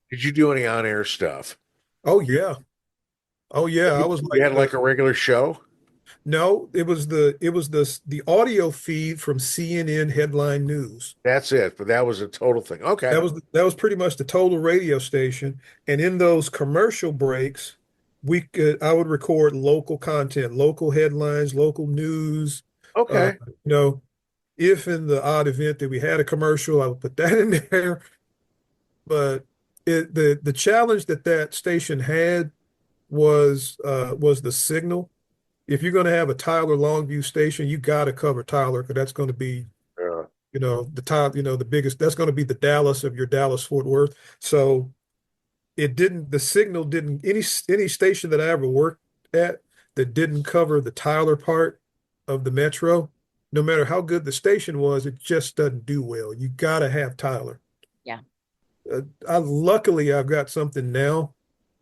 did you do any on-air stuff? Oh yeah. Oh yeah. I was You like had like a regular show? no, it was the audio feed from CNN headline news. That's it, but that was a total thing. Okay. That was pretty much the total radio station. And in those commercial breaks, I would record local content, local headlines, local news. Uh, Okay. you know, if in the odd event that we had a commercial, I would put that in there. But the challenge that station had was the signal. If you're going to have a Tyler Longview station, you got to cover Tyler because that's going to be, Yeah. the top, the biggest. That's going to be the Dallas of your Dallas Fort Worth. So the signal didn't any station that I ever worked at that didn't cover the Tyler part of the metro. No matter how good the station was, it just doesn't do well. You got to have Tyler. Yeah. Luckily, I've got something now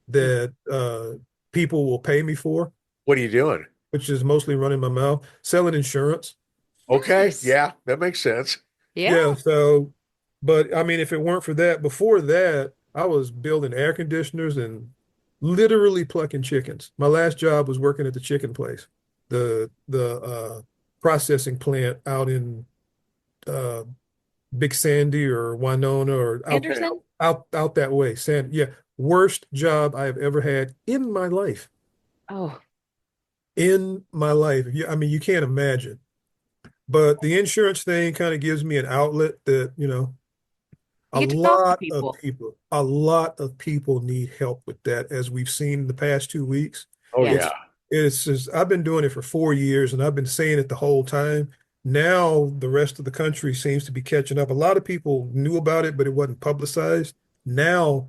Mm. that people will pay me for, What are you doing? which is mostly running my mouth, selling insurance. Okay. Nice. Yeah, that makes sense. Yeah. Yeah, so, but I mean, if it weren't for that, before that, I was building air conditioners and literally plucking chickens. My last job was working at the chicken place, the processing plant out in uh, Big Sandy or Winona or Okay. Anderson? out that way. Yeah, worst job I have ever had in my life. Oh, In my life. I mean, you can't imagine. But the insurance thing kind of gives me an outlet that, you get to talk to people. a lot of people need help with that, as we've seen in the past 2 weeks. Oh yeah. Yes. It's just, I've been doing it for 4 years and I've been saying it the whole time. Now the rest of the country seems to be catching up. A lot of people knew about it, but it wasn't publicized. Now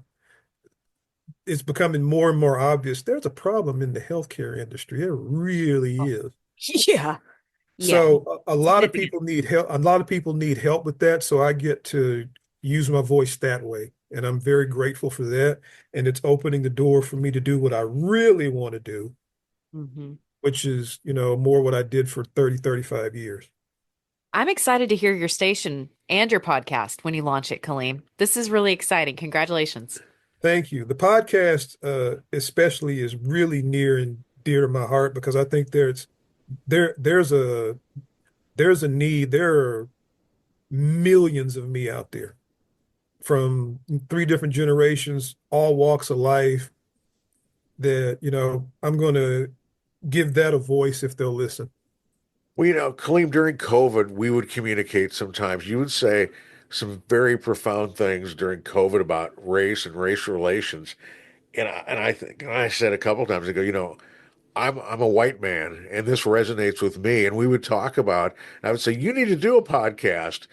it's becoming more and more obvious. There's a problem in the healthcare industry. There really Oh. is. Yeah. Yeah. So a lot of Significant. people need help. A lot of people need help with that. So I get to use my voice that way. And I'm very grateful for that. And it's opening the door for me to do what I really want to do, Hmm. which is, more what I did for 30, 35 years. I'm excited to hear your station and your podcast when you launch it, Kaleem. This is really exciting. Congratulations. Thank you. The podcast, especially, is really near and dear to my heart because I think there there's a need. There are millions of me out there from three different generations, all walks of life, that, I'm going to give that a voice if they'll listen. Well, Kaleem, during COVID, we would communicate sometimes. You would say some very profound things during COVID about race and race relations. And I think, and I said a couple times ago, I'm a white man and this resonates with me. And we would talk about, I would say, you need to do a podcast.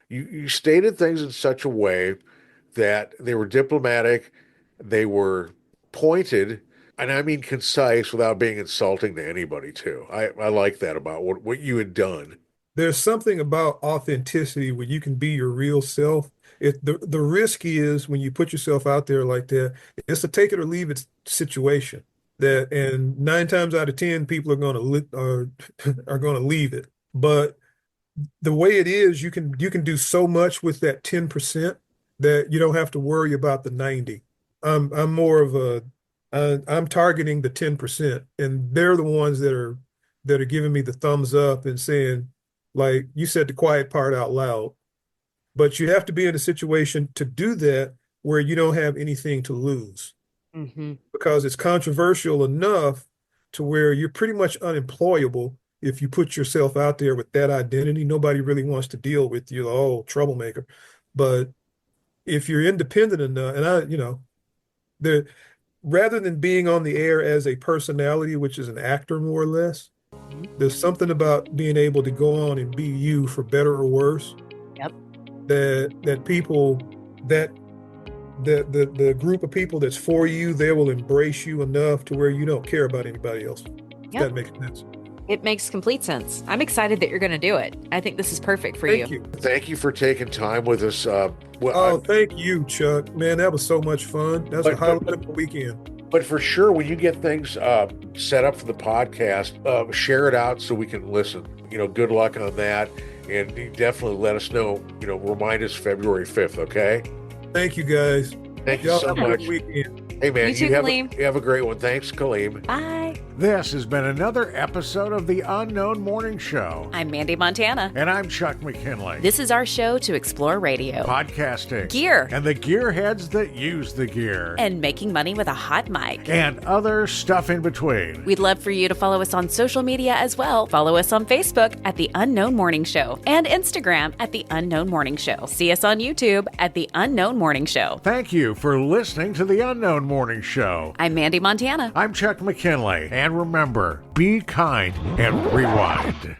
You stated things in such a way that they were diplomatic, they were pointed, and I mean concise without being insulting to anybody too. I like that about what you had done. There's something about authenticity where you can be your real self. The risk is when you put yourself out there like that, it's a take it or leave it situation. Yeah. And 9 times out of 10, people are going to leave it. But the way it is, you can do so much with that 10% that you don't have to worry about the 90. I'm more of I'm targeting the 10%, and they're the ones that are giving me the thumbs up and saying, like you said, the quiet part out loud. But you have to be in a situation to do that where you don't have anything to lose Hmm. because it's controversial enough to where you're pretty much unemployable if you put yourself out there with that identity. Nobody really wants to deal with you, oh, troublemaker. But if you're independent enough, and the rather than being on the air as a personality, which is an actor more or less, there's something about being able to go on and be you for better or worse Yep. that people that the group of people that's for you, they will embrace you enough to where you don't care about anybody else. If Yep. that makes sense. It makes complete sense. I'm excited that you're going to do it. I think this is perfect for Thank you. Thank you for taking time with us. Thank you, Chuck. Man, that was so much fun. That's a highlight of the weekend. But for sure, when you get things set up for the podcast, share it out so we can listen. Good luck on that. And you definitely let us know, remind us February 5th, okay? Thank you, guys. Thank you so much. Weekend. Hey, man, You too, Kaleem. you have a great one. Thanks, Kaleem. Bye. This has been another episode of The Unknown Morning Show. I'm Mandee Montana. And I'm Chuck McKinley. This is our show to explore radio, Podcasting. gear, And the gearheads that use the gear. and making money with a hot mic. And other stuff in between. We'd love for you to follow us on social media as well. Follow us on Facebook at The Unknown Morning Show and Instagram at The Unknown Morning Show. See us on YouTube at The Unknown Morning Show. Thank you for listening to The Unknown Morning Show. I'm Mandee Montana. I'm Chuck McKinley. And remember, be kind and rewind.